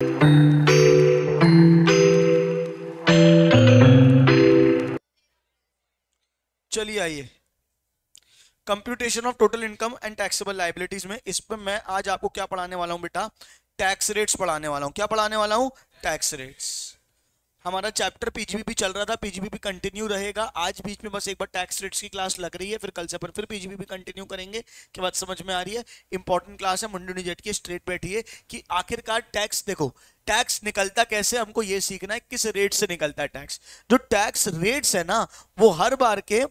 चलिए आइए, computation of total income and taxable liabilities में इस पर मैं आज आपको क्या पढ़ाने वाला हूं बेटा, टैक्स रेट्स पढ़ाने वाला हूं। क्या पढ़ाने वाला हूं? Tax rates. हमारा चैप्टर पीजीबीपी चल रहा था, पीजीबीपी कंटिन्यू रहेगा। आज बीच में बस एक बार टैक्स रेट्स की क्लास लग रही है, फिर कल से अपन फिर पीजीबीपी कंटिन्यू करेंगे। क्या बात समझ में आ रही है? इंपॉर्टेंट क्लास है, मुंडू नहीं झटकी, स्ट्रेट बैठिए कि आखिरकार टैक्स देखो, टैक्स निकलता कैसे, हमको ये सीखना है किस रेट से निकलता है टैक्स। जो टैक्स रेट्स है ना, वो हर बार के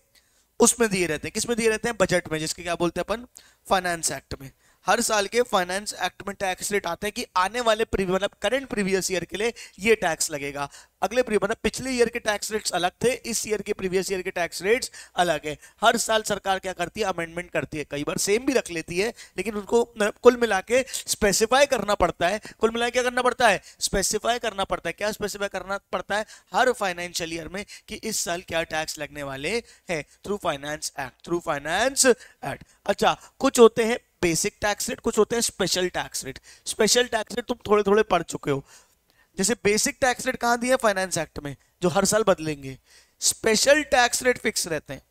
उसमें दिए रहते हैं। किसमें दिए रहते हैं? बजट में, जिसके क्या बोलते हैं अपन, फाइनेंस एक्ट में। हर साल के फाइनेंस एक्ट में टैक्स रेट आते हैं कि आने वाले मतलब करंट प्रीवियस ईयर के लिए ये टैक्स लगेगा, अगले मतलब पिछले ईयर के टैक्स रेट्स अलग थे, इस ईयर के प्रीवियस ईयर के टैक्स रेट्स अलग है। हर साल सरकार क्या करती है? अमेंडमेंट करती है, कई बार सेम भी रख लेती है, लेकिन उनको कुल मिला के स्पेसिफाई करना पड़ता है। कुल मिला क्या करना पड़ता है? स्पेसिफाई करना पड़ता है। क्या स्पेसिफाई करना पड़ता है हर फाइनेंशियल ईयर में कि इस साल क्या टैक्स लगने वाले हैं, through finance act, through finance act. अच्छा, कुछ होते हैं बेसिक टैक्स रेट, कुछ होते हैं special tax rate. Special tax rate तुम थोड़े थोड़े पढ़ चुके हो। जैसे बेसिक टैक्स रेट कहां दिए? फाइनेंस एक्ट में, जो हर साल बदलेंगे। स्पेशल टैक्स रेट फिक्स रहते हैं,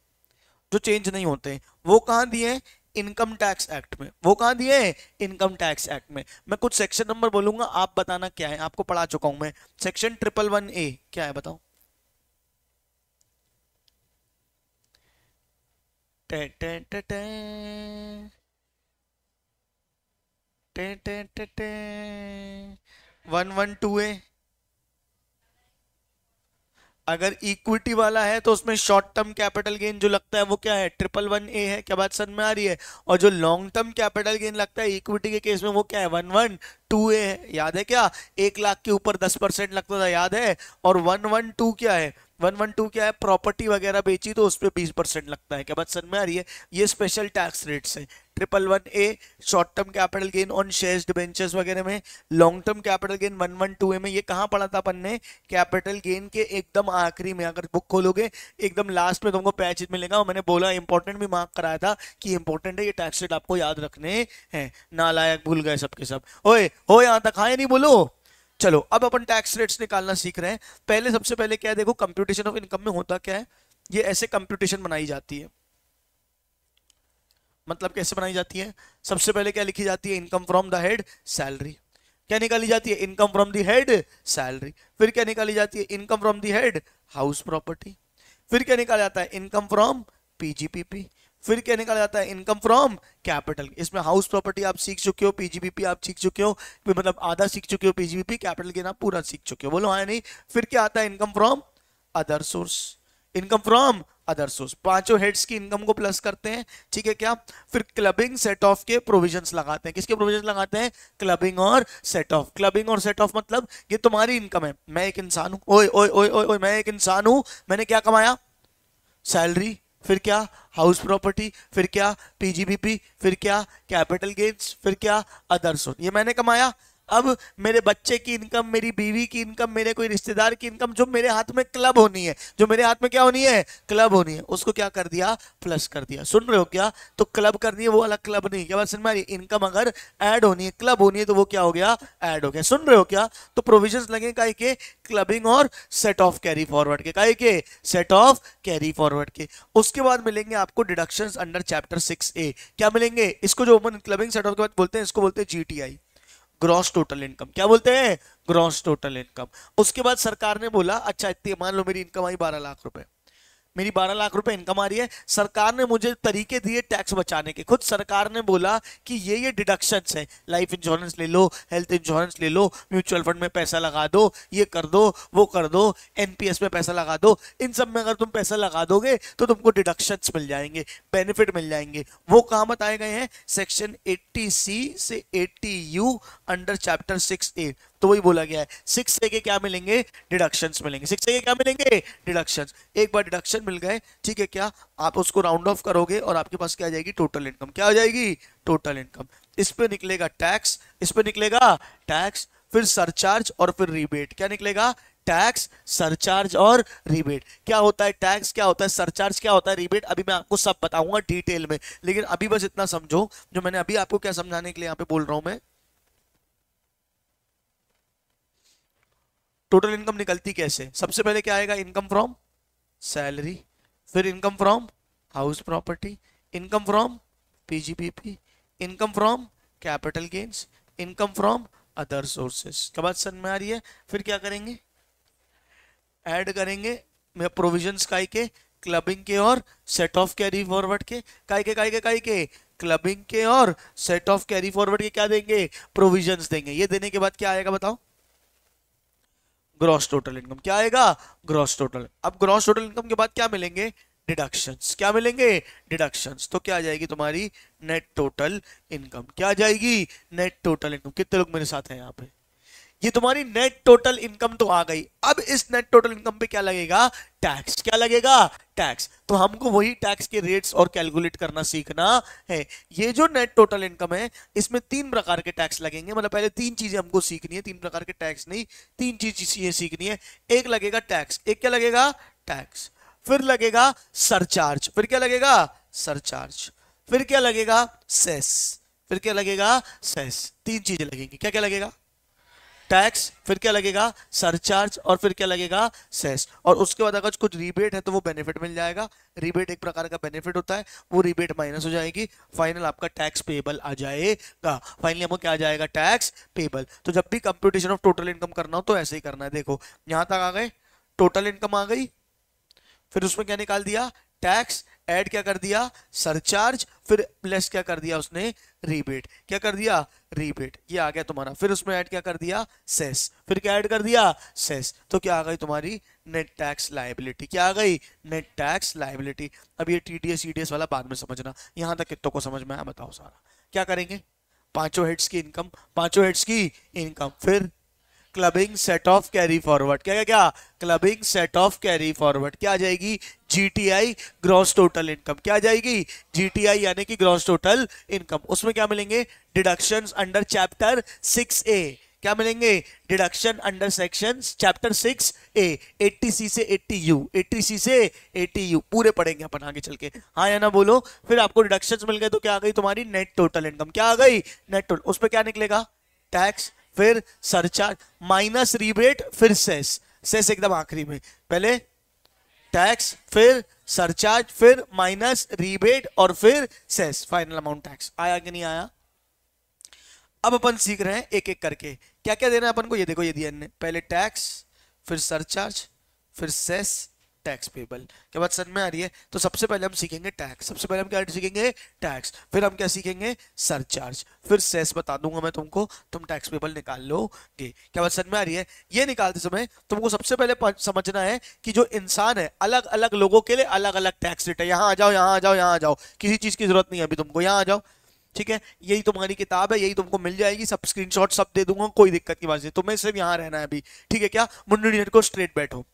जो चेंज नहीं होते। वो कहां दिए? इनकम टैक्स एक्ट में। वो कहां दिए? इनकम टैक्स एक्ट में। मैं कुछ सेक्शन नंबर बोलूंगा, आप बताना क्या है। आपको पढ़ा चुका हूं मैं। सेक्शन 111A क्या है बताओ? टे टे टे टे टे टे टे टे 112A। अगर इक्विटी वाला है तो उसमें शॉर्ट टर्म कैपिटल गेन जो लगता है वो क्या है? 111A है। क्या बात समझ में आ रही है? और जो लॉन्ग टर्म कैपिटल गेन लगता है इक्विटी के केस में वो क्या है? 112A है। याद है क्या? 1 लाख के ऊपर 10% लगता था, याद है? और 112 क्या है? 112 क्या है? प्रॉपर्टी वगैरह बेची तो उस पर 20% लगता है। क्या बात समझ में आ रही है? ये स्पेशल टैक्स रेट्स है। 111A short term capital gain on shares, debentures वगैरह में। Long term capital gain 112A में। ये कहां पढ़ा था अपन ने? कैपिटल गेन के एकदम आखिरी में। अगर बुक खोलोगे एकदम लास्ट में तुमको पैच मिलेगा, और मैंने बोला इंपॉर्टेंट भी मार्क कराया था कि इंपॉर्टेंट है ये टैक्स रेट, आपको याद रखने हैं। नालायक भूल गए सबके सब। ओए हो, यहां तक आए नहीं बोलो। चलो अब अपन टैक्स रेट्स निकालना सीख रहे हैं। पहले सबसे पहले क्या है, देखो कंप्यूटेशन ऑफ इनकम में होता क्या है। ये ऐसे कंप्यूटेशन बनाई जाती है। मतलब कैसे बनाई जाती है? सबसे पहले क्या लिखी जाती है? Income from the head, salary. क्या निकाली जाती है? Income from the head, salary. फिर क्या निकाली जाती है? Income from the head, house property. फिर क्या निकाला जाता है? Income from PGPP. फिर क्या निकाला जाता है? Income from capital. इसमें हाउस प्रॉपर्टी आप सीख चुके हो, पीजीपीपी आप सीख चुके हो, मतलब आधा सीख चुके हो, पीजीपीपी कैपिटल गेन आप पूरा सीख चुके हो। बोलो हाँ नहीं? फिर क्या आता है? Income from other source. Income from other source. पांचों हेड्स की इनकम को प्लस करते हैं, ठीक है क्या? फिर क्लबिंग सेट ऑफ के प्रोविजंस लगाते हैं। किसके प्रोविजंस लगाते हैं? क्लबिंग और सेट ऑफ। क्लबिंग और सेट ऑफ मतलब ये तुम्हारी इनकम है। मैं एक इंसान हूं, ओए ओए ओए ओए ओए, मैं एक इंसान हूं, मैंने क्या कमाया? सैलरी। फिर क्या? House property. फिर क्या? पीजीबीपी। फिर क्या? Capital gains. फिर क्या? Other source. ये मैंने कमाया। अब मेरे बच्चे की इनकम, मेरी बीवी की इनकम, मेरे कोई रिश्तेदार की इनकम, जो मेरे हाथ में क्लब होनी है, जो मेरे हाथ में क्या होनी है? क्लब होनी है, उसको क्या कर दिया? प्लस कर दिया। सुन रहे हो क्या? तो क्लब करनी है, वो वाला क्लब नहीं। क्या बात समझ में आ रही है? इनकम अगर ऐड होनी है, क्लब होनी है, तो वो क्या हो गया? ऐड हो गया। सुन रहे हो क्या? तो प्रोविजंस लगे काहे के? क्लबिंग और सेट ऑफ कैरी फॉरवर्ड के। काहे के? सेट ऑफ कैरी फॉरवर्ड के। उसके बाद मिलेंगे आपको डिडक्शंस अंडर चैप्टर 6A। क्या मिलेंगे? इसको जो अपन क्लबिंग सेट ऑफ के बाद बोलते हैं, इसको बोलते हैं जीटीआई, ग्रॉस टोटल इनकम। क्या बोलते हैं? Gross total income. उसके बाद सरकार ने बोला अच्छा इतनी, मान लो मेरी इनकम आई 12 लाख रुपए, मेरी 12 लाख रुपए इनकम आ रही है। सरकार ने मुझे तरीके दिए टैक्स बचाने के। खुद सरकार ने बोला कि ये डिडक्शंस है, लाइफ इंश्योरेंस ले लो, हेल्थ इंश्योरेंस ले लो, म्यूचुअल फंड में पैसा लगा दो, ये कर दो, वो कर दो, एनपीएस में पैसा लगा दो। इन सब में अगर तुम पैसा लगा दोगे तो तुमको डिडक्शंस मिल जाएंगे, बेनिफिट मिल जाएंगे। वो कहां बताए गए हैं? सेक्शन 80C से 80U अंडर चैप्टर 6A। तो वही बोला गया है, 6A के क्या मिलेंगे? डिडक्शंस मिलेंगे। 6A के क्या मिलेंगे? डिडक्शंस। एक बार डिडक्शन मिल गए, ठीक है क्या, आप उसको राउंड ऑफ करोगे और आपके पास क्या आ जाएगी? Total income. क्या आ जाएगी? Total income. इस पे निकलेगा टैक्स, इस पे निकलेगा टैक्स, फिर सरचार्ज और फिर रिबेट। क्या निकलेगा? टैक्स, सरचार्ज और रिबेट। क्या होता है टैक्स, क्या होता है सरचार्ज, क्या होता है रिबेट, अभी मैं आपको सब बताऊंगा डिटेल में। लेकिन अभी बस इतना समझो, जो मैंने अभी आपको क्या समझाने के लिए यहाँ पे बोल रहा हूं मैं। टोटल इनकम निकलती कैसे? सबसे पहले क्या आएगा? इनकम फ्रॉम सैलरी, फिर income from house property, income from PGBP, income from capital gains, income from other sources. क्या बात समझ में आ रही है? फिर क्या करेंगे? ऐड करेंगे प्रोविजंस काय के, क्लबिंग के और सेट ऑफ कैरी फॉरवर्ड के। काय के क्लबिंग के और सेट ऑफ कैरी फॉरवर्ड के क्या देंगे? प्रोविजंस देंगे। ये देने के बाद क्या आएगा बताओ? Gross total income. क्या आएगा? Gross total. अब ग्रॉस टोटल इनकम के बाद क्या मिलेंगे? डिडक्शंस। क्या मिलेंगे? डिडक्शंस। तो क्या आ जाएगी तुम्हारी? Net total income. क्या आ जाएगी? Net total income. कितने लोग मेरे साथ हैं यहाँ पे? ये तुम्हारी नेट टोटल इनकम तो आ गई। अब इस नेट टोटल इनकम पे क्या लगेगा? टैक्स। क्या लगेगा? टैक्स। तो हमको वही टैक्स के रेट्स और कैलकुलेट करना सीखना है। ये जो नेट टोटल इनकम है इसमें 3 प्रकार के टैक्स लगेंगे। मतलब पहले 3 चीजें हमको सीखनी है, 3 प्रकार के टैक्स नहीं, 3 चीजें सीखनी है। एक लगेगा टैक्स। एक क्या लगेगा? टैक्स। फिर लगेगा सरचार्ज। फिर क्या लगेगा? सरचार्ज। फिर क्या लगेगा? सेस। फिर क्या लगेगा? सेस। 3 चीजें लगेंगी। क्या क्या लगेगा? टैक्स, फिर क्या लगेगा? सरचार्ज, और फिर क्या लगेगा? सेस। और उसके बाद अगर कुछ रिबेट है तो वो बेनिफिट मिल जाएगा। रिबेट एक प्रकार का बेनिफिट होता है, वो रिबेट माइनस हो जाएगी। फाइनल आपका टैक्स पेबल आ जाएगा। फाइनली हमको क्या आ जाएगा? Tax payable. तो जब भी कंप्यूटेशन ऑफ टोटल इनकम करना हो तो ऐसे ही करना है। देखो यहां तक आ गए, टोटल इनकम आ गई, फिर उसमें क्या निकाल दिया? टैक्स। ऐड क्या कर दिया? सरचार्ज। फिर प्लस क्या कर दिया उसने? रीबेट। क्या कर दिया? रीबेट। ये आ गया तुम्हारा। फिर उसमें ऐड क्या कर दिया? सेस। फिर क्या ऐड कर दिया? सेस। तो क्या आ गई तुम्हारी? Net tax liability. क्या आ गई? Net tax liability. अब ये टीडीएस ईडीएस वाला बाद में समझना। यहां तक कितनों को समझ में आया बताओ सारा? क्या करेंगे? पांचों हेड्स की इनकम, पांचों हेड्स की इनकम, फिर clubbing set of carry forward. क्या क्या क्या? Clubbing set of carry forward. क्या आ जाएगी? GTI gross total income. क्या आ जाएगी? जीटीआई यानी कि ग्रॉस टोटल इनकम। उसमें क्या मिलेंगे? Deductions under chapter 6A। क्या मिलेंगे? Deduction under section chapter 6A। 80C से 80U, 80C से 80U पूरे पढ़ेंगे अपन आगे चल के। हाँ या ना बोलो? फिर आपको डिडक्शंस मिल गए तो क्या आ गई तुम्हारी? Net total income. क्या आ गई? Net total. उस पर क्या निकलेगा? टैक्स, फिर सरचार्ज, माइनस रिबेट, फिर सेस। सेस एकदम आखिरी में। पहले टैक्स, फिर सरचार्ज, फिर माइनस रिबेट, और फिर सेस। Final amount tax. आया कि नहीं आया? अब अपन सीख रहे हैं एक एक करके क्या क्या देना है अपन को। ये देखो ये दिया इन्हें, पहले टैक्स, फिर सरचार्ज, फिर सेस, टैक्स पेबल। क्या बात समझ में आ रही है? तो सबसे पहले हम सीखेंगे टैक्स। सबसे पहले हम क्या सीखेंगे? टैक्स। फिर हम क्या सीखेंगे? सरचार्ज। फिर सेस बता दूंगा मैं तुमको, तुम टैक्स पेबल निकाल लोगे। क्या बात समझ में आ रही है? ये निकालते समय तुमको सबसे पहले समझना है कि जो इंसान है अलग अलग लोगों के लिए अलग अलग टैक्स रेट है। यहां आ जाओ, यहां आ जाओ, यहां आ जाओ, किसी चीज की जरूरत नहीं है अभी तुमको, यहां आ जाओ। ठीक है, यही तुम्हारी किताब है, यही तुमको मिल जाएगी। सब स्क्रीनशॉट सब दे दूंगा, कोई दिक्कत की बात नहीं। तुम्हें सिर्फ यहां रहना है अभी। ठीक है क्या? मुंडी को स्ट्रेट बैठो।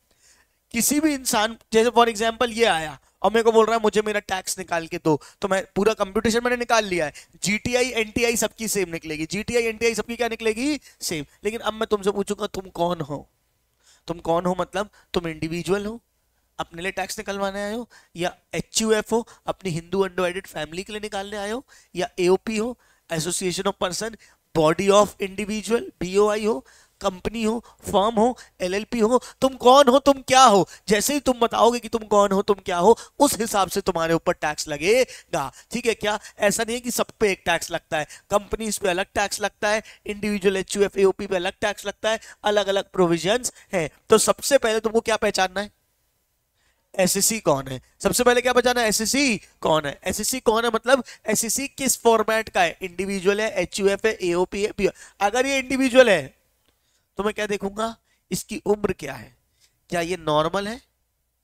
किसी भी इंसान, जैसे फॉर एग्जांपल ये आया और मेरे को बोल रहा है मुझे मेरा टैक्स निकाल के दो, तो मैं पूरा कंप्यूटेशन मैंने निकाल लिया है। जीटीआई एनटीआई सबकी सेम निकलेगी, जीटीआई एनटीआई सबकी क्या निकलेगी? सेम। लेकिन अब मैं तुमसे पूछूंगा तुम कौन हो? तुम कौन हो मतलब तुम इंडिविजुअल हो, अपने लिए टैक्स निकलवाने आए हो, या एचयूएफ हो, अपनी हिंदू अनडिवाइडेड फैमिली के लिए निकालने आए हो, या एओपी हो, association of person, body of individual BOI हो, कंपनी हो, फर्म हो, एलएलपी हो? तुम कौन हो? तुम क्या हो? जैसे ही तुम बताओगे कि तुम कौन हो, तुम क्या हो, उस हिसाब से तुम्हारे ऊपर टैक्स लगेगा। ठीक है क्या? ऐसा नहीं है कि सब पे एक टैक्स लगता है। कंपनीज पे अलग टैक्स लगता है, इंडिविजुअल एचयूएफ एओपी पे अलग टैक्स लगता है, अलग अलग प्रोविजंस है। तो सबसे पहले तुमको क्या पहचानना है? एसएससी कौन है। सबसे पहले क्या बचाना है? एसएससी कौन है। एसएससी कौन है मतलब एसएससी किस फॉर्मेट का है? इंडिविजुअल है, एचयूएफ है, एओपी है, अगर ये इंडिविजुअल है तो मैं क्या देखूंगा? इसकी उम्र क्या है। क्या ये नॉर्मल है,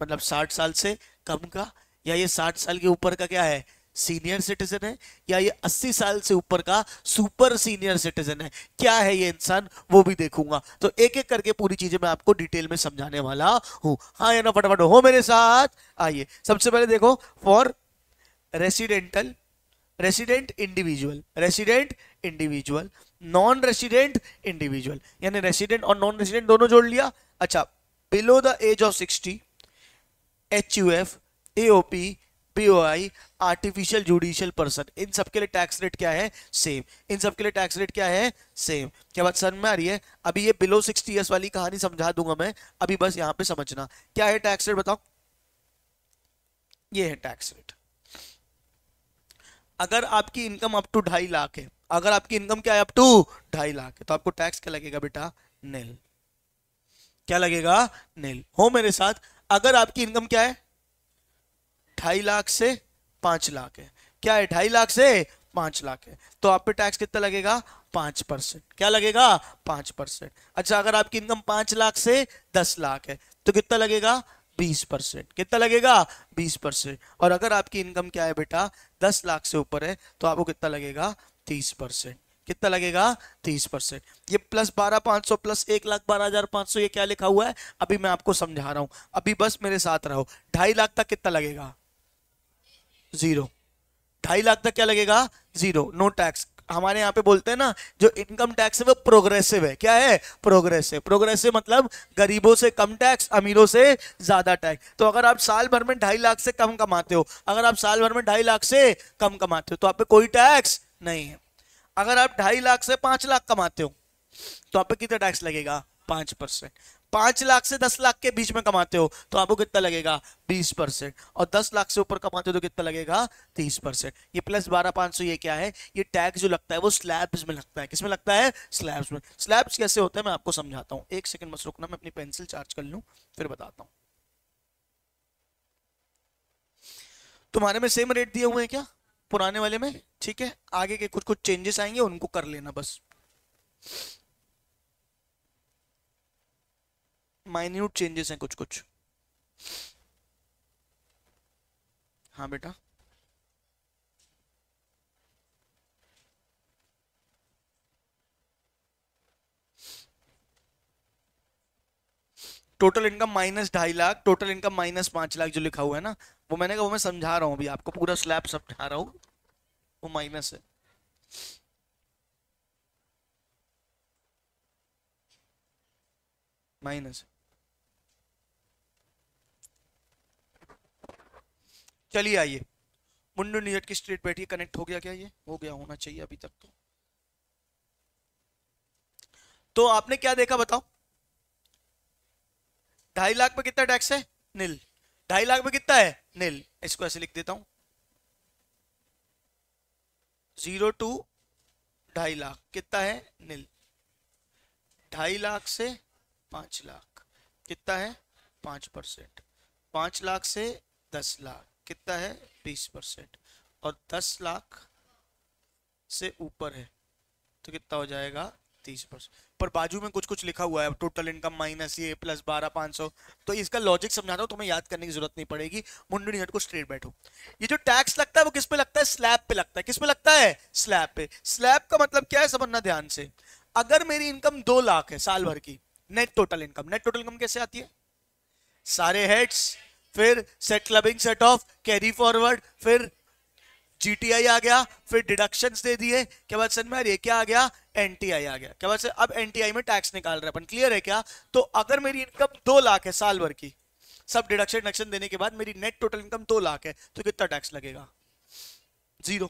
मतलब 60 साल से कम का, या ये 60 साल के ऊपर का क्या है? सीनियर सिटीजन है, या ये 80 साल से ऊपर का सुपर सीनियर सिटीजन है। क्या है ये इंसान, वो भी देखूंगा। तो एक एक करके पूरी चीजें मैं आपको डिटेल में समझाने वाला हूं। हाँ या ना? फटाफट हो मेरे साथ। आइए सबसे पहले देखो, for residential, resident individual, resident individual, non resident individual, यानी रेसिडेंट और नॉन रेसिडेंट दोनों जोड़ लिया। अच्छा, below the age of 60, HUF, AOP, BOI, artificial judicial person, इन सबके लिए टैक्स रेट क्या है? सेम। इन सबके लिए टैक्स रेट क्या है? सेम। क्या बात समझ में आ रही है? अभी ये बिलो 60 ईयर्स वाली कहानी समझा दूंगा मैं, अभी बस यहाँ पे समझना क्या है टैक्स रेट, बताओ। ये है टैक्स रेट। अगर आपकी इनकम अप टू 2.5 लाख है, अगर आपकी इनकम क्या है? अप टू 2.5 लाख है, तो आपको टैक्स क्या लगेगा बेटा? नील। क्या लगेगा? नील। हो मेरे साथ? अगर आपकी इनकम क्या है? 2.5 लाख से 5 लाख है। क्या है? 2.5 लाख से 5 लाख है, तो आप पे टैक्स कितना लगेगा? 5%। क्या लगेगा? 5%। अच्छा, अगर आपकी इनकम 5 लाख से 10 लाख है तो कितना लगेगा? 20%। कितना लगेगा? 20%। और अगर आपकी इनकम क्या है बेटा? 10 लाख से ऊपर है तो आपको कितना लगेगा? 30%। कितना लगेगा? 30%। ये +12,500 प्लस 1,12,500 ये क्या लिखा हुआ है? अभी मैं आपको समझा रहा हूं, अभी बस मेरे साथ रहो। 2.5 लाख तक कितना लगेगा? 0। 2.5 लाख तक क्या लगेगा? 0, नो टैक्स। हमारे यहाँ पे बोलते हैं ना, जो इनकम टैक्स है वो प्रोग्रेसिव है। क्या है? प्रोग्रेसिव। प्रोग्रेसिव मतलब गरीबों से कम टैक्स, अमीरों से ज्यादा टैक्स। तो अगर आप साल भर में 2.5 लाख से कम कमाते हो, अगर आप साल भर में 2.5 लाख से कम कमाते हो तो आप पे कोई टैक्स नहीं है। अगर आप 2.5 लाख से 5 लाख कमाते हो तो आप पे कितना टैक्स लगेगा? 5%। 5 लाख से 10 लाख के बीच में कमाते हो तो आपको कितना लगेगा? 20%। और 10 लाख से ऊपर कमाते हो तो कितना लगेगा? 30%। ये +12,500 ये क्या है? ये टैक्स जो लगता है वो स्लैब्स में लगता है। किसमें लगता है? स्लैब्स में। स्लैब्स कैसे होते हैं मैं आपको समझाता हूं, एक सेकंड बस रुकना, मैं अपनी पेंसिल चार्ज कर लूं फिर बताता हूं। तुम्हारे में सेम रेट दिए हुए हैं क्या पुराने वाले में? ठीक है, आगे के कुछ कुछ चेंजेस आएंगे उनको कर लेना बस, माइन्यूट चेंजेस हैं कुछ कुछ। हाँ बेटा। Total income -2.5 lakh, total income -5 lakh जो लिखा हुआ है ना, वो मैंने कहा वो मैं समझा रहा हूँ अभी आपको, पूरा स्लैब समझा रहा हूँ, वो माइनस है। माइनस। चलिए आइए, मुंडू नियट की स्ट्रेट बैठिए। कनेक्ट हो गया क्या? ये हो गया होना चाहिए अभी तक तो आपने क्या देखा बताओ? 2.5 लाख पे कितना टैक्स है? नील। 2.5 लाख पे कितना है? नील। इसको ऐसे लिख देता हूं, 0 to 2.5 लाख कितना है? नील। 2.5 लाख से 5 लाख कितना है? 5%। 5 लाख से 10 लाख कितना है? 20%। और 10 लाख से ऊपर है तो कितना हो जाएगा? 30%। पर बाजू में कुछ कुछ लिखा हुआ है, टोटल इनकम माइनस ये +12,500। तो इसका लॉजिक समझाता हूं, तुम्हें याद करने की जरूरत नहीं पड़ेगी। मुंडनी हट को स्ट्रेट बैठो। ये जो टैक्स लगता है वो किस पे लगता है? स्लैब पे लगता है। किस पे लगता है? स्लैब पे। स्लैब का मतलब क्या है समझना ध्यान से। अगर मेरी इनकम 2 लाख है साल भर की, net total income, net total income कैसे आती है? सारे हेड्स, फिर set clubbing, set of, carry forward, फिर जीटीआई आ गया, फिर डिडक्शंस दे दिए। क्या बात समझ में आ रही है? क्या आ गया? एनटीआई आ गया। क्या बात है? अब एनटीआई में टैक्स निकाल रहे हैं अपन, क्लियर है क्या? तो अगर मेरी इनकम 2 लाख है साल भर की, सब डिडक्शन डिडक्शन देने के बाद मेरी नेट टोटल इनकम 2 लाख है तो कितना टैक्स लगेगा? 0।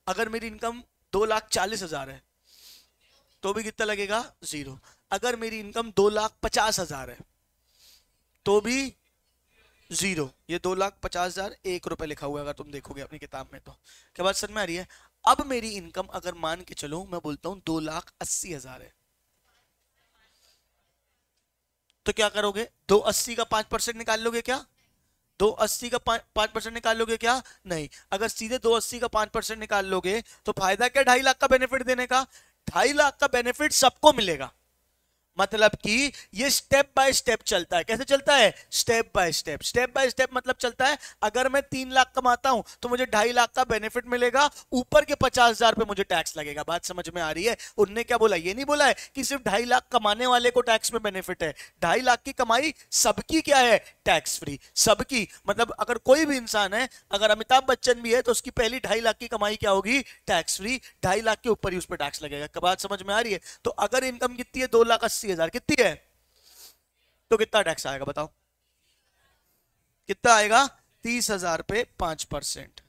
अगर मेरी इनकम 2,40,000 है तो भी कितना लगेगा? 0। अगर मेरी इनकम 2,50,000 है तो भी 0। ये 2,50,000 1 रुपए लिखा हुआ है अगर तुम देखोगे अपनी किताब में तो। क्या बात समझ में आ रही है? अब मेरी इनकम अगर मान के चलो मैं बोलता हूं 2,80,000 है तो क्या करोगे? 280 का 5% निकाल लोगे क्या? 280 का 5% निकाल लोगे क्या? नहीं। अगर सीधे 280 का 5% निकाल लोगे तो फायदा क्या 2.5 लाख का बेनिफिट देने का? 2.5 लाख का बेनिफिट सबको मिलेगा। मतलब कि ये स्टेप बाय स्टेप चलता है। कैसे चलता है? Step by step. Step by step मतलब चलता है, अगर मैं 3 लाख कमाता हूं तो मुझे 2.5 लाख का बेनिफिट मिलेगा, ऊपर के 50,000 पे मुझे टैक्स लगेगा। बात समझ में आ रही है? उनने क्या बोला? ये नहीं बोला है कि सिर्फ 2.5 लाख कमाने वाले को टैक्स में बेनिफिट है। 2.5 लाख की कमाई सबकी क्या है? Tax free. सबकी मतलब अगर कोई भी इंसान है, अगर अमिताभ बच्चन भी है तो उसकी पहली 2.5 लाख की कमाई क्या होगी? Tax free. 2.5 लाख के ऊपर ही उस पर टैक्स लगेगा। बात समझ में आ रही है? तो अगर इनकम कितनी है? 2,80,000 कितनी है तो कितना टैक्स आएगा बताओ? कितना आएगा? 30,000 पे 5%।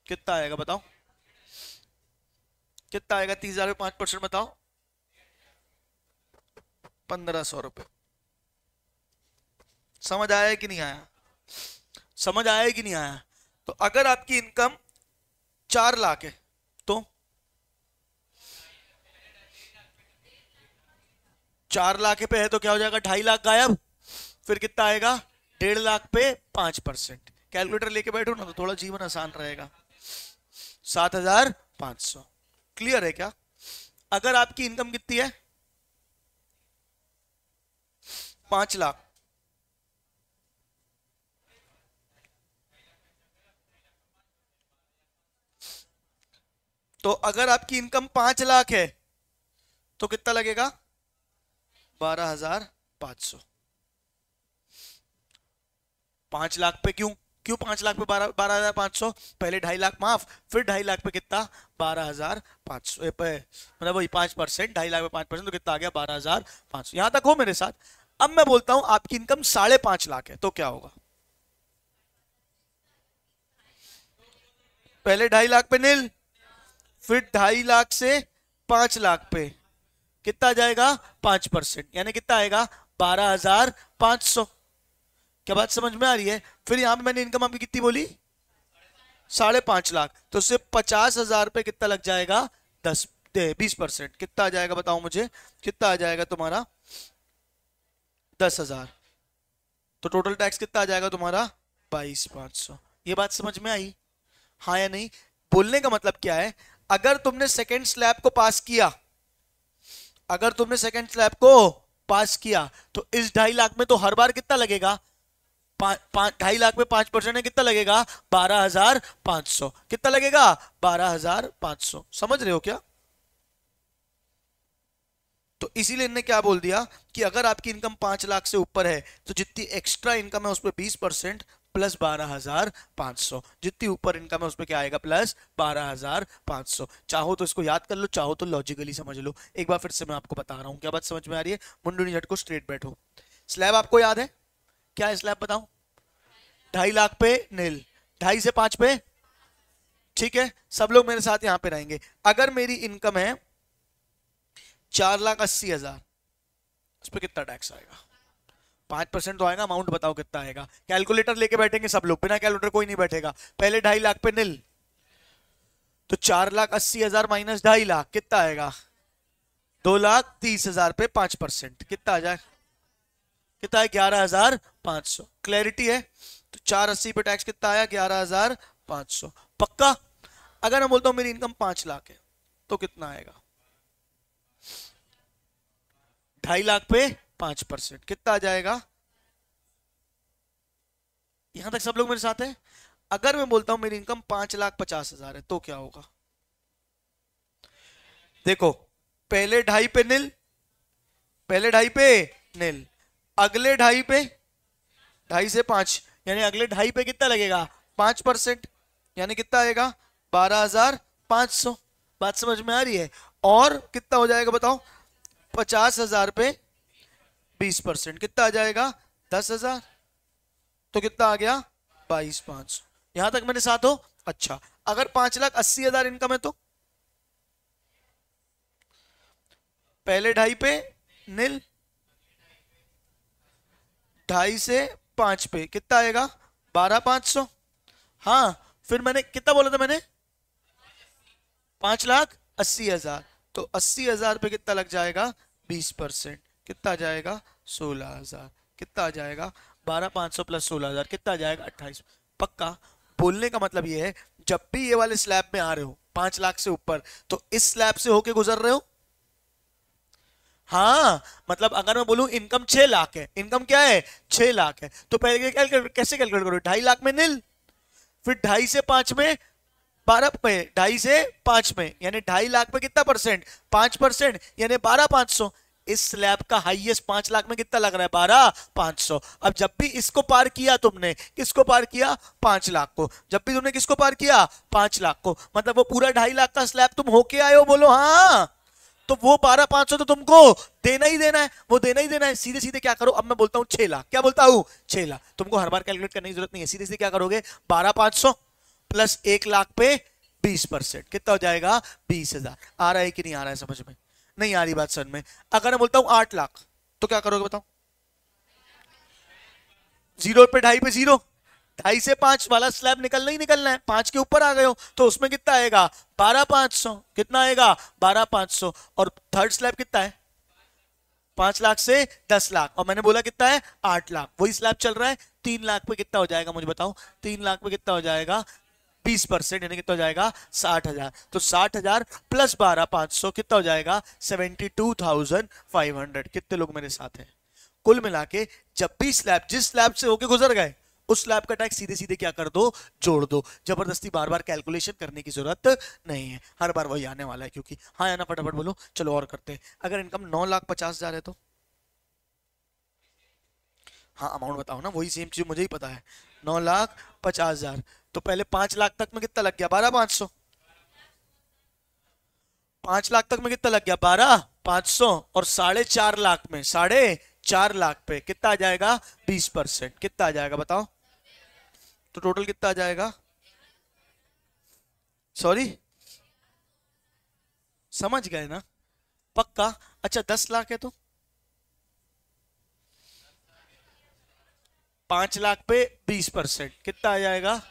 कितना आएगा बताओ, कितना आएगा 30,000 में 5% बताओ, 1,500 रुपए। समझ आया कि नहीं आया, समझ आया कि नहीं आया? तो अगर आपकी इनकम 4 लाख है तो 4 लाख पे है तो क्या हो जाएगा, 2.5 लाख गायब, फिर कितना आएगा 1.5 लाख पे 5%। कैलकुलेटर लेके बैठो ना तो थोड़ा जीवन आसान रहेगा। 7,500। क्लियर है क्या? अगर आपकी इनकम कितनी है 5 लाख, तो अगर आपकी इनकम 5 लाख है तो कितना लगेगा 12,500। 5 लाख पे क्यों क्यों 5 लाख पे 12,500? पहले 2.5 लाख माफ, फिर 2.5 लाख पे कितना 12,500 मतलब वही 5%, 2.5 लाख पे 5% तो कितना आ गया 12,500। यहां तक हो मेरे साथ? अब मैं बोलता हूं आपकी इनकम 5.5 लाख है तो क्या होगा? पहले 2.5 लाख पे नील, फिर 2.5 लाख से 5 लाख पे कितना जाएगा 5%, यानी कितना आएगा 12,500। क्या बात समझ में आ रही है? फिर यहां पे मैंने इनकम आपकी कितनी बोली 5.5 लाख, तो सिर्फ 50,000 पे कितना लग जाएगा 20%। कितना आ जाएगा बताओ मुझे, कितना आ जाएगा तुम्हारा 10,000। तो टोटल टैक्स कितना आ जाएगा तुम्हारा 22,500। ये बात समझ में आई, हाँ या नहीं? बोलने का मतलब क्या है, अगर तुमने सेकंड स्लैब को पास किया, अगर तुमने सेकंड स्लैब को पास किया तो इस 2.5 लाख में तो हर बार कितना लगेगा 2.5 लाख में 5% है, कितना लगेगा 12,500। कितना लगेगा 12,500। समझ रहे हो क्या? तो इसीलिए इन्होंने क्या बोल दिया कि अगर आपकी इनकम 5 लाख से ऊपर है तो जितनी एक्स्ट्रा इनकम है उस पर 20% प्लस 12,500, जितनी ऊपर इनकम है उस पर क्या आएगा प्लस 12,500। चाहो तो इसको याद कर लो, चाहो तो लॉजिकली समझ लो। एक बार फिर से मैं आपको बता रहा हूं, क्या बात समझ में आ रही है? मुंडू नहीं झटको, स्ट्रेट बैठो। स्लैब आपको याद है क्या है? स्लैब बताओ 2.5 लाख पे नील, 2.5 से 5 पे, ठीक है? सब लोग मेरे साथ यहां पे रहेंगे। अगर मेरी इनकम है 4,80,000, उस पर कितना टैक्स आएगा? 5% तो आएगा, अमाउंट बताओ कितना आएगा? कैलकुलेटर लेके बैठेंगे सब लोग, बिना कैलकुलेटर कोई नहीं बैठेगा। पहले 2.5 लाख पे नील, तो 4,80,000 माइनस 2.5 लाख कितना आएगा 2,30,000 पे 5% कितना आ जाए, कितना है 11,500। क्लैरिटी है? तो 480 पे टैक्स कितना आया 11,500। पक्का? अगर मैं बोलता हूं मेरी इनकम 5 लाख है तो कितना आएगा 2.5 लाख पे 5% कितना आ जाएगा? यहां तक सब लोग मेरे साथ हैं? अगर मैं बोलता हूं मेरी इनकम 5,50,000 है तो क्या होगा? देखो पहले 2.5 पे नील, पहले 2.5 पे नील, अगले 2.5 पे 2.5 से 5, यानी अगले 2.5 पे कितना लगेगा 5%, यानी कितना आएगा 12,500। बात समझ में आ रही है? और कितना हो जाएगा बताओ 50,000 पे 20% कितना आ जाएगा 10,000। तो कितना आ गया 22,500। यहां तक मेरे साथ हो? अच्छा, अगर 5,80,000 इनकम है तो पहले 2.5 पे नील, 2.5 से 5 पे कितना आएगा 12,500। हाँ, फिर मैंने कितना बोला था मैंने 5,80,000, तो 80,000 पे कितना लग जाएगा 20%, कितना आ जाएगा 16,000। कितना आ जाएगा 12,500 प्लस 16,000 कितना आ जाएगा 28। पक्का? बोलने का मतलब ये है जब भी ये वाले स्लैब में आ रहे हो 5 लाख से ऊपर तो इस स्लैब से होके गुजर रहे हो। हाँ, मतलब अगर मैं बोलूं इनकम 6 लाख है, इनकम क्या है 6 लाख है, तो पहले कैसे कैलकुलेट करो 2.5 लाख में नील, फिर 2.5 से 5 में 12 पे 2.5 से 5 में, यानी 2.5 लाख पे कितना परसेंट 5%, यानी 12,500। इस स्लैब का हाईएस्ट 5 लाख में कितना लग रहा है 12,500। अब जब भी इसको पार किया तुमने, किसको पार किया 5 लाख को, जब भी तुमने किसको पार किया 5 लाख को, मतलब वो पूरा 2.5 लाख का स्लैब तुम होके आए हो, बोलो हाँ। तो वो 12,500 तो तुमको देना ही देना है, वो देना ही देना है। सीधे सीधे क्या करो, अब मैं बोलता हूं 6 लाख, क्या बोलता हूं 6 लाख, तुमको हर बार कैलकुलेट करने की जरूरत नहीं है, सीधे सीधे क्या करोगे 12,500 प्लस 1 लाख पे 20%, कितना हो जाएगा 20,000। आ रहा है कि नहीं आ रहा है समझ में? नहीं आ रही बात समझ में? अगर मैं बोलता हूं 8 लाख तो क्या करोगे बताओ? जीरो पे ढाई पे जीरो, ढाई से 5 वाला स्लैब निकलना ही निकलना है। 5 के ऊपर आ गए हो तो उसमें कितना आएगा 12,500। कितना आएगा 12,500। और थर्ड स्लैब कितना है 5 लाख से 10 लाख, और मैंने बोला कितना है 8 लाख, वही स्लैब चल रहा है। 3 लाख पे कितना हो जाएगा मुझे बताओ? 3 लाख पे कितना हो जाएगा 20%, यानी कितना हो जाएगा 60,000। तो 60,000 प्लस 12,500 कितना हो जाएगा 72,500। कितने लोग मेरे साथ हैं? कुल मिला के जब भी स्लैब जिस स्लैब से होके गुजर गए उस स्लैब का टैक्स सीधे सीधे क्या कर दो, जोड़ दो। जबरदस्ती बार बार कैलकुलेशन करने की जरूरत नहीं है, हर बार वही आने वाला है। क्योंकि हाँ या ना फटाफट बोलो, चलो और करते हैं। अगर इनकम 9,50,000 है तो हाँ अमाउंट बताओ ना, वही सेम चीज मुझे ही पता है। 9,50,000 तो पहले 5 लाख तक में कितना लग गया 12,500। 5 लाख तक में कितना लग गया 12,500। और 4.5 लाख में 4.5 लाख पे कितना आ जाएगा 20%, कितना आ जाएगा बताओ? तो टोटल कितना आ जाएगा? सॉरी, समझ गए ना? पक्का? अच्छा 10 लाख है तो 5 लाख पे 20% कितना आ जाएगा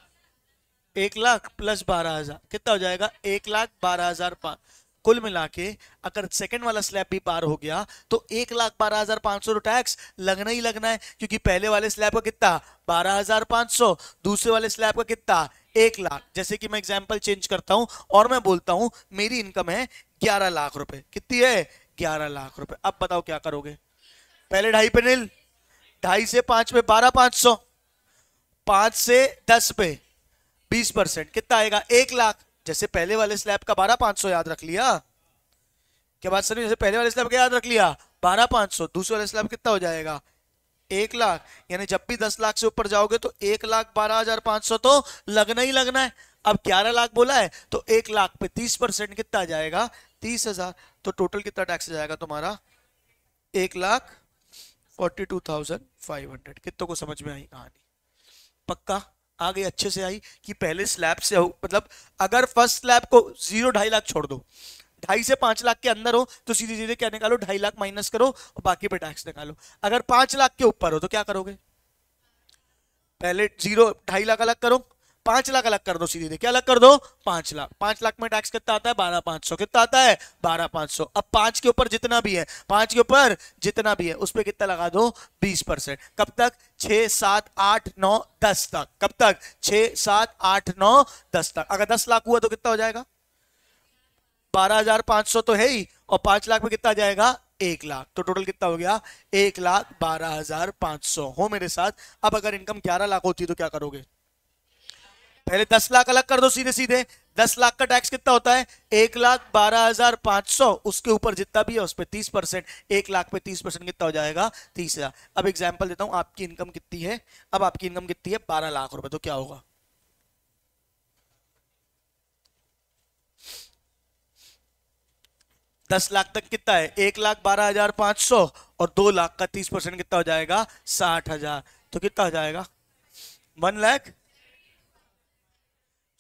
1 लाख प्लस 12,000, कितना हो जाएगा 1,12,000। कुल मिला के अगर सेकंड वाला स्लैब भी पार हो गया तो 1,12,500 टैक्स लगना ही लगना है। क्योंकि पहले वाले स्लैब का कितना 12,500, दूसरे वाले स्लैब का कितना 1 लाख। जैसे कि मैं एग्जांपल चेंज करता हूं और मैं बोलता हूं मेरी इनकम है 11 लाख रुपए। कितनी है 11 लाख रुपए। अब बताओ क्या करोगे? पहले ढाई पे नील, ढाई से 5 पे 12,500, 5 से 10 पे 20% कितना आएगा 1 लाख। जैसे पहले वाले स्लैब का 12,500 याद रख लिया। क्या बात सर? जैसे पहले वाले स्लैब का याद रख लिया 12,500, दूसरे वाले स्लैब कितना हो जाएगा 1 लाख। यानी जब भी 10 लाख से ऊपर जाओगे तो 1,12,500 तो लगना ही लगना है। अब 11 लाख बोला है तो 1 लाख पे 30% कितना आ जाएगा 30,000। तो टोटल कितना टैक्स आ जाएगा तुम्हारा 1,42,500। कितनों को समझ में आई कहानी? पक्का आ गई? अच्छे से आई कि पहले स्लैब से हो, मतलब अगर फर्स्ट स्लैब को 2.5 लाख छोड़ दो, 2.5 से 5 लाख के अंदर हो तो सीधे सीधे क्या निकालो 2.5 लाख माइनस करो और बाकी पे टैक्स निकालो। अगर 5 लाख के ऊपर हो तो क्या करोगे? पहले 2.5 लाख अलग करो, 5 लाख अलग कर दो, सीधे सीधे क्या अलग कर दो 5 लाख। 5 लाख में टैक्स कितना आता है 12,500। कितना आता है 12,500। अब 5 के ऊपर जितना भी है, 5 के ऊपर जितना भी है उस पर कितना लगा दो 20%। कब तक 6 7 8 9 10 तक। कब तक 6 7 8 9 10 तक। अगर 10 लाख हुआ तो कितना हो जाएगा 12,500 तो है ही, और 5 लाख में कितना आ जाएगा 1 लाख। तो टोटल कितना हो गया 1,12,500। हो मेरे साथ? अब अगर इनकम 11 लाख होती तो क्या करोगे? पहले 10 लाख अलग कर दो सीधे सीधे। 10 लाख का टैक्स कितना होता है 1,12,500, उसके ऊपर जितना भी है उस पर 30%। 1 लाख पे 30% कितना हो जाएगा 30,000। अब एग्जाम्पल देता हूं, आपकी इनकम कितनी है? अब आपकी इनकम कितनी है 12 लाख रुपए। तो क्या होगा 10 लाख तक कितना है 1,12,500, और 2 लाख का 30% कितना हो जाएगा 60,000। तो कितना हो जाएगा 1 लाख।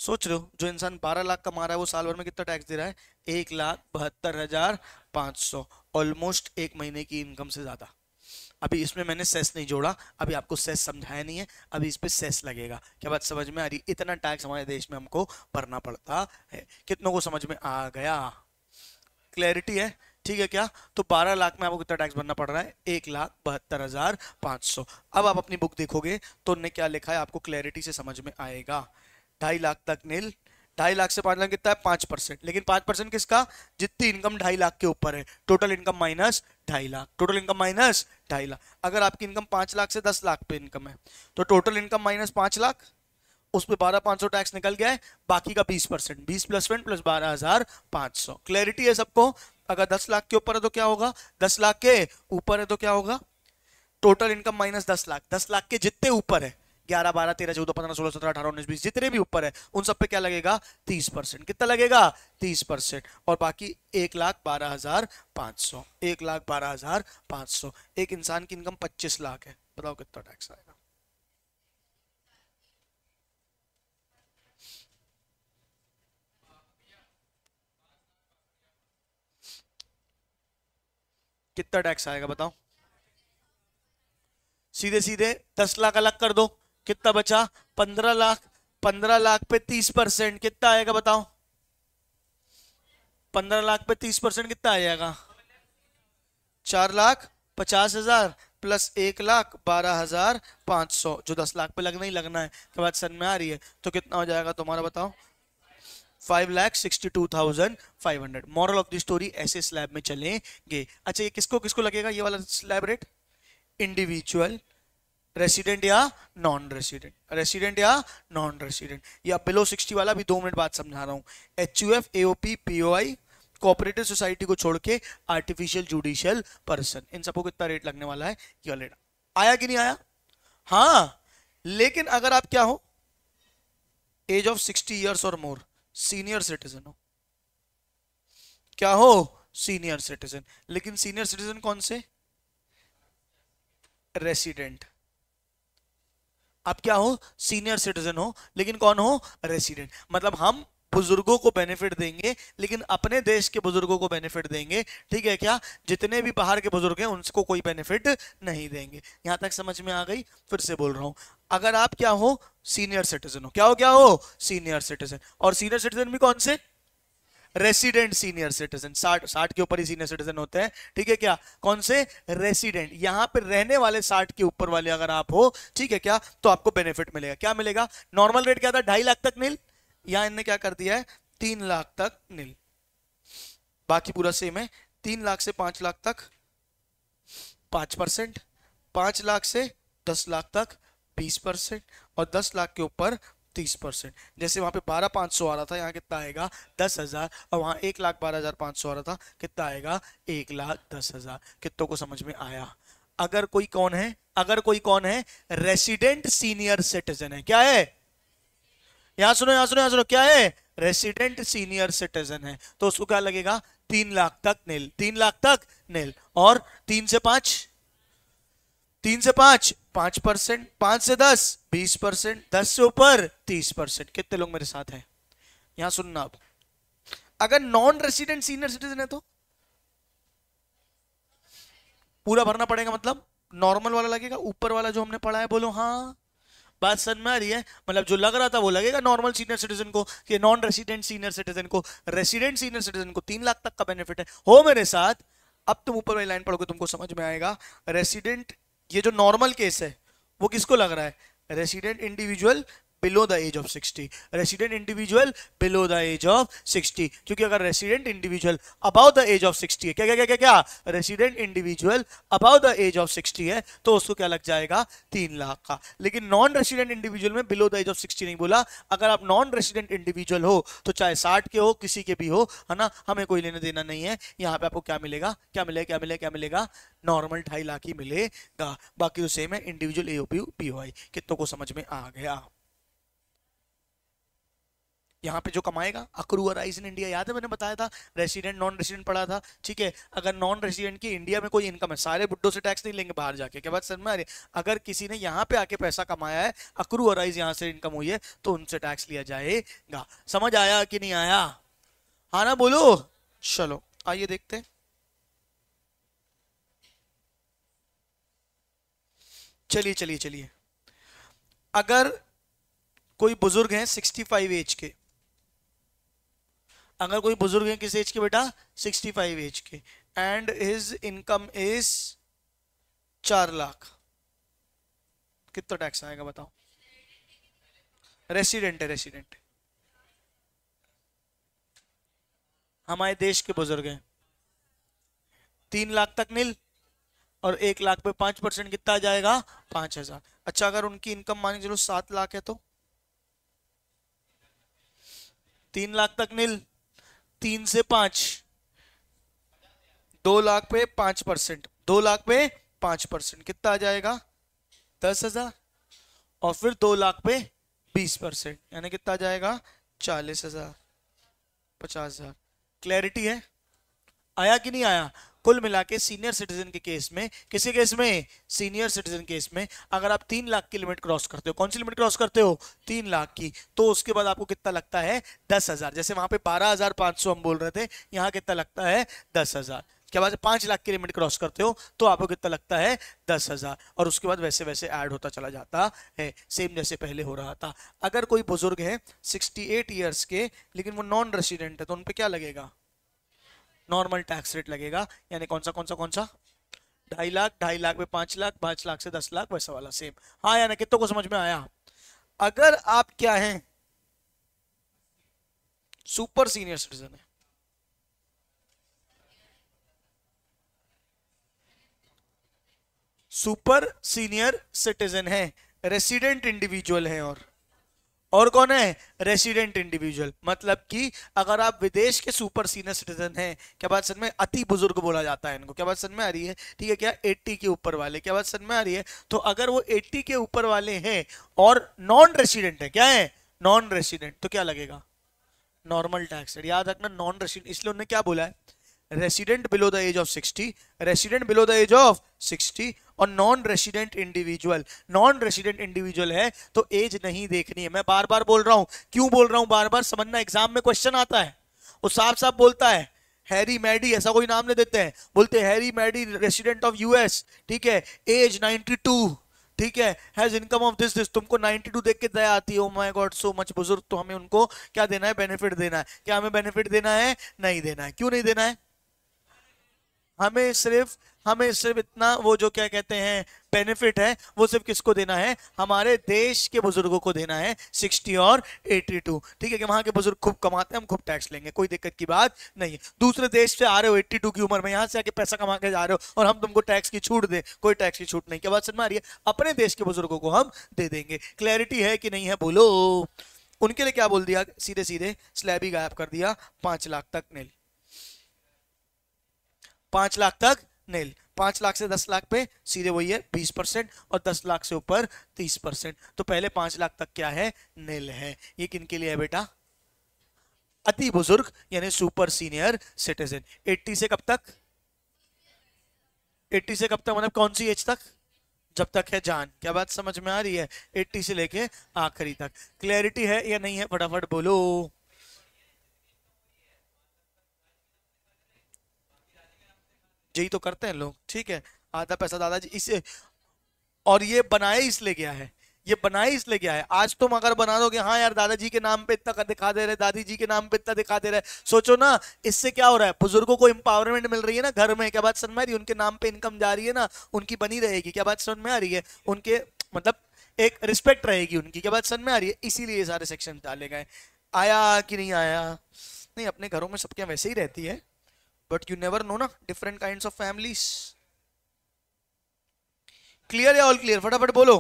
सोच रहे हो जो इंसान 12 लाख कमा रहा है वो साल भर में कितना टैक्स दे रहा है 1,72,500, ऑलमोस्ट एक महीने की इनकम से ज्यादा। अभी इसमें मैंने सेस नहीं जोड़ा, अभी आपको सेस समझाया नहीं है, अभी इस पे सेस लगेगा। क्या बात समझ में आ रही? इतना टैक्स हमारे देश में हमको भरना पड़ता है। कितनों को समझ में आ गया? क्लैरिटी है? ठीक है क्या? तो 12 लाख में आपको कितना टैक्स भरना पड़ रहा है 1,72,500। अब आप अपनी बुक देखोगे तो उन्होंने क्या लिखा है आपको क्लैरिटी से समझ में आएगा। 2.5 लाख तक नील, 2.5 लाख से 5 लाख कितना है 5%। लेकिन 5% किसका? जितनी इनकम 2.5 लाख के ऊपर है। Total income minus 2.5 lakh, total income minus 2.5 lakh. अगर आपकी इनकम 5 लाख से 10 लाख पे इनकम है तो टोटल इनकम माइनस 5 लाख, उस पे 12,500 टैक्स निकल गया है, बाकी का 20%, 20 प्लस 1 प्लस 12,500। क्लैरिटी है सबको? अगर 10 लाख के ऊपर है तो क्या होगा, 10 लाख के ऊपर है तो क्या होगा, total income minus 10 lakh. 10 lakh के जितने ऊपर है 11 12 13 14 15 16 17 18 19 20 जितने भी ऊपर है उन सब पे क्या लगेगा 30%। कितना लगेगा 30%। और बाकी 1,12,500, 1,12,500। एक इंसान की इनकम 25 लाख है, बताओ कितना टैक्स आएगा? कितना टैक्स आएगा बताओ? सीधे सीधे 10 लाख अलग कर दो, कितना बचा? 15 लाख। 15 लाख पे 30% कितना आएगा बताओ? 15 लाख पे 30% कितना आ जाएगा? 4,50,000 प्लस 1,12,500, जो 10 लाख पे लगना ही लगना है। क्या बात समझ में आ रही है? तो कितना हो जाएगा तुम्हारा बताओ? 5,62,500। मॉरल ऑफ द स्टोरी, ऐसे स्लैब में चलेंगे। अच्छा ये किसको किसको लगेगा ये वाला स्लैब रेट? इंडिविजुअल, रेसिडेंट या नॉन रेसिडेंट, रेसिडेंट या नॉन रेसिडेंट, या बिलो 60 वाला भी 2 मिनट बाद समझा रहा हूं। HUF, AOP, POI, cooperative society को छोड़ के आर्टिफिशियल जुडिशियल पर्सन, इन सबको कितना रेट लगने वाला है ये वाला रेट आया कि नहीं आया? हाँ, लेकिन अगर आप क्या हो, एज ऑफ 60 ईयर्स और मोर, सीनियर सिटीजन हो, क्या हो? Senior citizen. लेकिन सीनियर सिटीजन कौन से? रेसिडेंट। आप क्या हो? सीनियर सिटीजन हो, लेकिन कौन हो? रेसिडेंट। मतलब हम बुजुर्गों को बेनिफिट देंगे, लेकिन अपने देश के बुजुर्गों को बेनिफिट देंगे, ठीक है क्या? जितने भी बाहर के बुजुर्ग हैं उनको कोई बेनिफिट नहीं देंगे। यहां तक समझ में आ गई? फिर से बोल रहा हूं, अगर आप क्या हो? सीनियर सिटीजन हो। क्या हो? क्या हो? Senior citizen. और सीनियर सिटीजन भी कौन से? Resident senior citizen. 60 के ऊपर ही सीनियर सिटीजन होते हैं, ठीक है क्या? कौन से? रेसिडेंट। यहां पे रहने वाले 60 के ऊपर वाले अगर आप हो, ठीक है क्या, तो आपको बेनिफिट मिलेगा। क्या मिलेगा? नॉर्मल रेट क्या था? 2.5 लाख तक नील, यहां इनने क्या कर दिया है? 3 लाख तक नील। बाकी पूरा सेम है। 3 लाख से 5 लाख तक 5%, 5 लाख से 10 लाख तक 20%, और 10 लाख के ऊपर 30%। जैसे वहां पे 12,500 आ रहा था, यहाँ कितना आएगा? 10,000। और वहां 1,12,500 आ रहा था, कितना आएगा? 1,10,000। कितनों को समझ में आया? अगर कोई कौन है? अगर कोई कौन है? रेसिडेंट सीनियर सिटीजन है। क्या है? यहां सुनो, यहां सुनो, यहां सुनो, क्या है? रेसिडेंट सीनियर सिटीजन है, तो उसको क्या लगेगा? 3 लाख तक नील, 3 लाख तक नील। और 3 से 5, 3 से 5 5%, 5 से 10 20%, 10 से ऊपर 30%। कितने लोग मेरे साथ हैं? यहां सुनना। अब अगर नॉन रेसिडेंट सीनियर सिटीजन है तो पूरा भरना पड़ेगा, मतलब नॉर्मल वाला लगेगा, ऊपर वाला जो हमने पढ़ा है। बोलो हाँ, बात समझ में आ रही है? मतलब जो लग रहा था वो लगेगा नॉर्मल सीनियर सिटीजन को, कि नॉन रेसिडेंट सीनियर सिटीजन को। रेसिडेंट सीनियर सिटीजन को 3 लाख तक का बेनिफिट है। हो मेरे साथ? अब तुम ऊपर वाली लाइन पढ़ोगे तुमको समझ में आएगा। रेसिडेंट, ये जो नॉर्मल केस है वो किसको लग रहा है? Resident individual below the age of 60, resident individual below the age of 60। क्योंकि अगर resident individual above the age of 60 है, क्या क्या क्या क्या क्या, resident individual above the age of 60 है, तो उसको क्या लग जाएगा? 3 लाख का। लेकिन नॉन रेसिडेंट इंडिविजुअल में बिलो द एज ऑफ 60 नहीं बोला। अगर आप नॉन रेसिडेंट इंडिविजुअल हो तो चाहे 60 के हो, किसी के भी हो, है ना, हमें कोई लेना देना नहीं है। यहाँ पे आपको क्या मिलेगा? क्या मिलेगा? क्या मिलेगा? क्या मिलेगा? नॉर्मल 2.5 लाख ही मिलेगा। बाकी तो सेम है, इंडिविजुअल, एओपी, पीओआई। कितनों को समझ में आ गया? यहाँ पे जो कमाएगा अक्रू अराइज इन इंडिया, याद है मैंने बताया था, रेसिडेंट नॉन रेसिडेंट पढ़ा था, ठीक है। अगर नॉन रेसिडेंट की इंडिया में कोई इनकम है, सारे बुड्ढों से टैक्स नहीं लेंगे बाहर जाके। क्या बात समझ में आ रही है? अगर किसी ने यहाँ पे आके पैसा कमाया है, अक्रू अराइज यहाँ से इनकम हुई है, तो उनसे टैक्स लिया जाएगा। समझ आया कि नहीं आया? हाँ ना, बोलो। चलो आइए देखते हैं। चलिए चलिए चलिए, अगर कोई बुजुर्ग है 65 एज के, अगर कोई बुजुर्ग है किस एज के बेटा? 65 एज के, and his income is 4 lakh, कितना टैक्स आएगा बताओ? रेसिडेंट है, रेसिडेंट, हमारे देश के बुजुर्ग हैं। 3 लाख तक नील, और 1 लाख पे 5% कितना आ जाएगा? 5,000। अच्छा, अगर उनकी इनकम मान के चलो 7 लाख है तो 3 लाख तक नील, 3 से 5, 2 लाख पे 5%, 2 लाख पे 5% कितना आ जाएगा? 10,000। और फिर 2 लाख पे 20%, यानी कितना आ जाएगा? 40,000, 50,000। क्लैरिटी है? आया कि नहीं आया? कुल मिला के सीनियर सिटीजन के केस में, किसी केस में? सीनियर सिटीजन केस में, अगर आप 3 लाख की लिमिट क्रॉस करते हो, कौन सी लिमिट क्रॉस करते हो? 3 लाख की, तो उसके बाद आपको कितना लगता है? 10,000। जैसे वहां पे 12,500 हम बोल रहे थे, यहां कितना लगता है? 10,000। क्या बात है, 5 लाख की लिमिट क्रॉस करते हो तो आपको कितना लगता है, 10,000, और उसके बाद वैसे वैसे ऐड होता चला जाता है, सेम जैसे पहले हो रहा था। अगर कोई बुजुर्ग है 68 ईयर्स के लेकिन वो नॉन रेसिडेंट है तो उन पे क्या लगेगा, नॉर्मल टैक्स रेट लगेगा, यानी कौन सा 2.5 लाख, 2.5 लाख में 5 लाख, 5 लाख से 10 लाख, वैसा वाला सेम। हाँ या ना, कितनों को समझ में आया? अगर आप क्या हैं, सुपर सीनियर सिटीजन है, सुपर सीनियर सिटीजन है, रेसिडेंट इंडिविजुअल है, और कौन है, रेसिडेंट इंडिविजुअल, मतलब कि अगर आप विदेश के सुपर सीनियर सिटीजन हैं, क्या बात समझ में, अति बुजुर्ग बोला जाता है इनको, क्या बात समझ में आ रही है, ठीक है, क्या 80 के ऊपर वाले, क्या बात समझ में आ रही है, तो अगर वो 80 के ऊपर वाले हैं और नॉन रेसिडेंट है, क्या है, नॉन रेसिडेंट, तो क्या लगेगा, नॉर्मल टैक्स रेट। याद रखना नॉन रेसिडेंट, इसलिए उन्होंने क्या बोला है, resident below the age of 60, resident below the age of 60, और non resident individual, non resident individual है तो एज नहीं देखनी है। मैं बार बार बोल रहा हूं, क्यों बोल रहा हूं बार बार, समझना, एग्जाम में क्वेश्चन आता है, वो साफ साफ बोलता है, हैरी मैडी, ऐसा कोई नाम ले देते हैं, बोलते हैं Harry Maddy resident of US, ठीक है, एज 92, ठीक है, हैज इनकम ऑफ दिस, तुमको 92 देख के दया आती है, oh my God so much बुजुर्ग, तो हमें उनको क्या देना है, बेनिफिट देना है। क्या हमें बेनिफिट देना है, नहीं देना है, क्यों नहीं देना है, हमें सिर्फ इतना, वो जो क्या कहते हैं बेनिफिट है, वो सिर्फ किसको देना है, हमारे देश के बुजुर्गों को देना है, 60 और 82, ठीक है, कि वहां के बुजुर्ग खूब कमाते हैं, हम खूब टैक्स लेंगे, कोई दिक्कत की बात नहीं है। दूसरे देश से आ रहे हो 82 की उम्र में, यहां से आके पैसा कमा के जा रहे हो और हम तुमको टैक्स की छूट दे, कोई टैक्स की छूट नहीं, क्या बात समझ में आ रही है, अपने देश के बुजुर्गों को हम दे देंगे। क्लैरिटी है कि नहीं है, बोलो। उनके लिए क्या बोल दिया, सीधे सीधे स्लैब ही गायब कर दिया, 5 लाख तक नील, 5 लाख तक नील, 5 लाख से 10 लाख पे सीधे वही है 20%, और 10 लाख से ऊपर 30%, तो पहले 5 लाख तक क्या है, नील है। ये किनके लिए है बेटा, अति बुजुर्ग यानी सुपर सीनियर सिटीजन। 80 से कब तक, 80 से कब तक मतलब कौन सी एज तक, जब तक है जान, क्या बात समझ में आ रही है, 80 से लेके आखिरी तक। क्लैरिटी है या नहीं है, फटाफट बोलो। यही तो करते हैं लोग, ठीक है, आधा पैसा दादाजी इसे, और ये बनाए इसलिए गया है, ये बनाए इसलिए गया है। आज तुम अगर बना दोगे, हाँ यार दादाजी के नाम पे इतना दिखा दे रहे, दादी जी के नाम पे इतना दिखा दे रहे, सोचो ना इससे क्या हो रहा है, बुजुर्गों को एम्पावरमेंट मिल रही है ना घर में, क्या बात समझ में आ रही है, उनके नाम पे इनकम जा रही है ना, उनकी बनी रहेगी, क्या बात समझ में आ रही है, उनके मतलब एक रिस्पेक्ट रहेगी उनकी, क्या बात समझ में आ रही है, इसीलिए ये सारे सेक्शन डाले गए। आया कि नहीं आया, नहीं अपने घरों में सबके वैसे ही रहती है, बट यू नेवर नो ना, different kinds of families. Clear या ऑल क्लियर, फटाफट बोलो,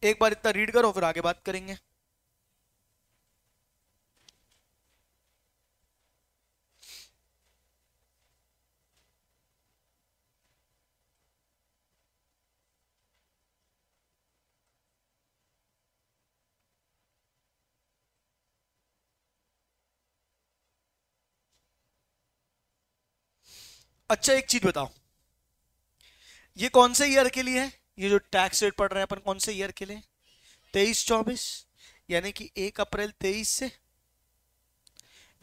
एक बार इतना रीड करो फिर आगे बात करेंगे। अच्छा एक चीज बताओ, ये कौन से ईयर के लिए है, ये जो टैक्स रेट पड़ रहा है अपन कौन से ईयर के लिए, 23-24, यानी कि 1 अप्रैल 23 से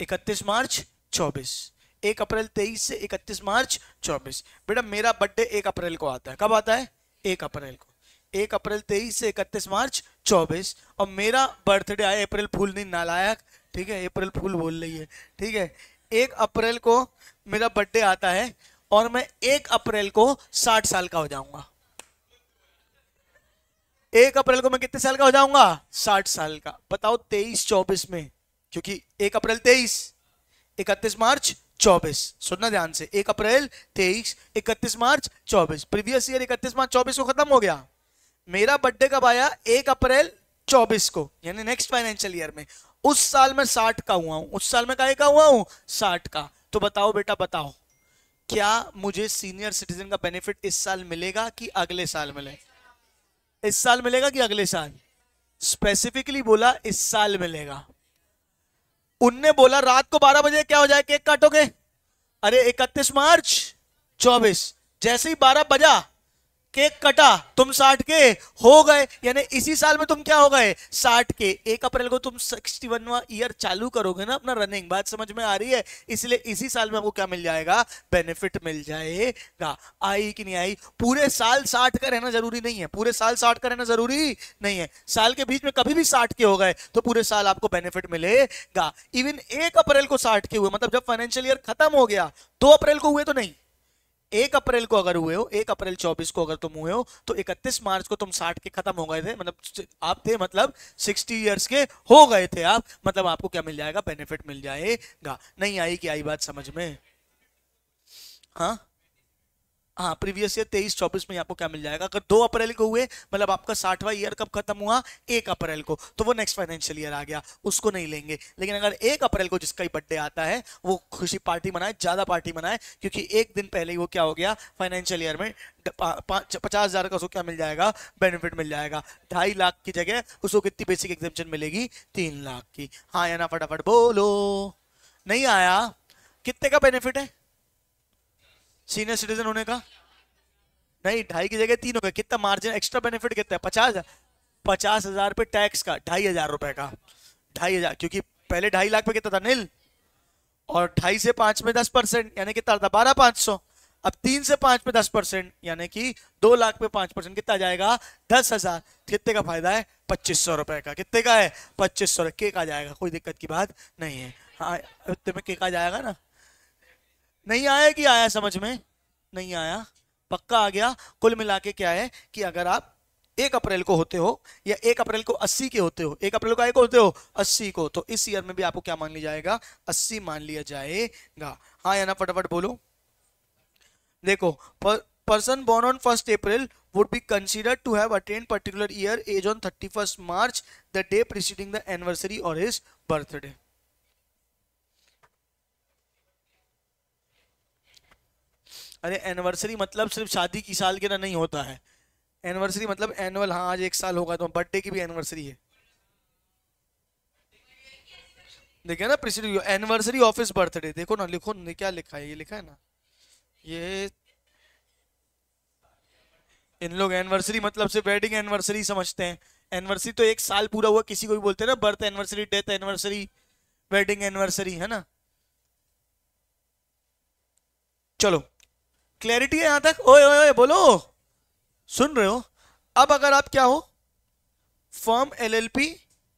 31 मार्च 24, 1 अप्रैल 23 से 31 मार्च 24। बेटा मेरा बर्थडे 1 अप्रैल को आता है, कब आता है, 1 अप्रैल को, 1 अप्रैल 23 से 31 मार्च 24, और मेरा बर्थडे आया, अप्रैल फूल नहीं नालायक, ठीक है, अप्रैल फूल बोल रही है, ठीक है, 1 अप्रैल को मेरा बर्थडे आता है और मैं 1 अप्रैल को 60 साल का हो जाऊंगा। 1 अप्रैल को मैं कितने साल का हो जाऊंगा, 60 साल का। बताओ 23-24 में, क्योंकि 1 अप्रैल 23, 31 मार्च 24, सुनना ध्यान से, 1 अप्रैल 23, 31 मार्च 24, प्रीवियस ईयर 31 मार्च 24 को खत्म हो गया। मेरा बर्थडे कब आया, 1 अप्रैल 24 को, यानी नेक्स्ट फाइनेंशियल ईयर में। उस साल मैं 60 का हुआ हूं, उस साल मैं काहे का हुआ हूं, 60 का। तो बताओ बेटा बताओ, क्या मुझे सीनियर सिटीजन का बेनिफिट इस साल मिलेगा कि अगले साल मिलेगा, इस साल मिलेगा कि अगले साल, स्पेसिफिकली बोला इस साल मिलेगा। उनने बोला रात को 12 बजे क्या हो जाए, केक काटोगे, अरे 31 मार्च 24, जैसे ही 12 बजा केक कटा, तुम 60 के हो गए, यानी इसी साल में तुम क्या हो गए 60 के। 1 अप्रैल को तुम 61वां ईयर चालू करोगे ना अपना रनिंग, बात समझ में आ रही है? इसलिए इसी साल में आपको क्या मिल जाएगा, बेनिफिट मिल जाएगा। आई कि नहीं आई? पूरे साल 60 का रहना जरूरी नहीं है, पूरे साल 60 का रहना जरूरी नहीं है, साल के बीच में कभी भी 60 के हो गए तो पूरे साल आपको बेनिफिट मिलेगा। इवन 1 अप्रैल को 60 के हुए, मतलब जब फाइनेंशियल ईयर खत्म हो गया, 2 अप्रैल को हुए तो नहीं, 1 अप्रैल को अगर हुए हो, 1 अप्रैल 24 को अगर तुम हुए हो तो 31 मार्च को तुम 60 के खत्म हो गए थे, मतलब आप थे, मतलब 60 इयर्स के हो गए थे आप, मतलब आपको क्या मिल जाएगा, बेनिफिट मिल जाएगा। नहीं आई कि आई बात समझ में? हाँ हाँ, प्रीवियस ईयर 23-24 में आपको क्या मिल जाएगा, अगर 2 अप्रैल को हुए मतलब आपका 60वां ईयर कब खत्म हुआ, 1 अप्रैल को, तो वो नेक्स्ट फाइनेंशियल ईयर आ गया, उसको नहीं लेंगे। लेकिन अगर 1 अप्रैल को जिसका ही बर्थडे आता है वो खुशी पार्टी मनाए, ज्यादा पार्टी मनाए, क्योंकि एक दिन पहले ही वो क्या हो गया, फाइनेंशियल ईयर में 50,000 का उसको क्या मिल जाएगा, बेनिफिट मिल जाएगा। 2.5 लाख की जगह उसको कितनी बेसिक एग्जेम्पशन मिलेगी, 3 लाख की। हाँ या ना फटाफट बोलो। नहीं आया? कितने का बेनिफिट है सीनियर सिटीजन होने का? नहीं, 2.5 की जगह 3 हो गया, कितना मार्जिन एक्स्ट्रा बेनिफिट कितना है, 50,000। 50,000 पे टैक्स का 2,500 रुपए का, 2,500, क्योंकि पहले 2.5 लाख पे कितना था, नील, और 2.5 से 5 में 10% यानी कितना था, 12,500। अब 3 से 5 में 10% यानी कि 2 लाख पे 5% कितना आ जाएगा, 10,000। कितने का फायदा है, 2,500 रुपए का। कितने का है, 2,500। केक आ जाएगा, कोई दिक्कत की बात नहीं है। हाँ, इतने में केक आ जाएगा ना? नहीं आया कि आया समझ में? नहीं आया, पक्का आ गया। कुल मिला के क्या है कि अगर आप 1 अप्रैल को होते हो या 1 अप्रैल को 80 के होते हो, 1 अप्रैल को आए को होते हो 80 को, तो इस ईयर में भी आपको क्या मान लिया जाएगा, 80 मान लिया जाएगा। हाँ या ना फटाफट बोलो। देखो, person born on 1st April would be considered to have attained particular year age on 31st March, the day preceding the anniversary or his birthday। अरे एनिवर्सरी मतलब सिर्फ शादी की सालगिरह नहीं होता है, एनिवर्सरी मतलब एनुअल। हाँ, आज 1 साल होगा तो बर्थडे की भी एनिवर्सरी है। देखिए ना, preceding anniversary of his birthday, देखो ना, लिखो क्या लिखा है, ये लिखा है ना, ये इन लोग एनिवर्सरी मतलब सिर्फ वेडिंग एनिवर्सरी समझते हैं। एनिवर्सरी तो 1 साल पूरा हुआ, किसी को भी बोलते हैं ना, birth anniversary, death anniversary, wedding anniversary, है ना। चलो, क्लैरिटी है यहां तक? ओए ओए ओए बोलो, सुन रहे हो? अब अगर आप क्या हो, फर्म एलएलपी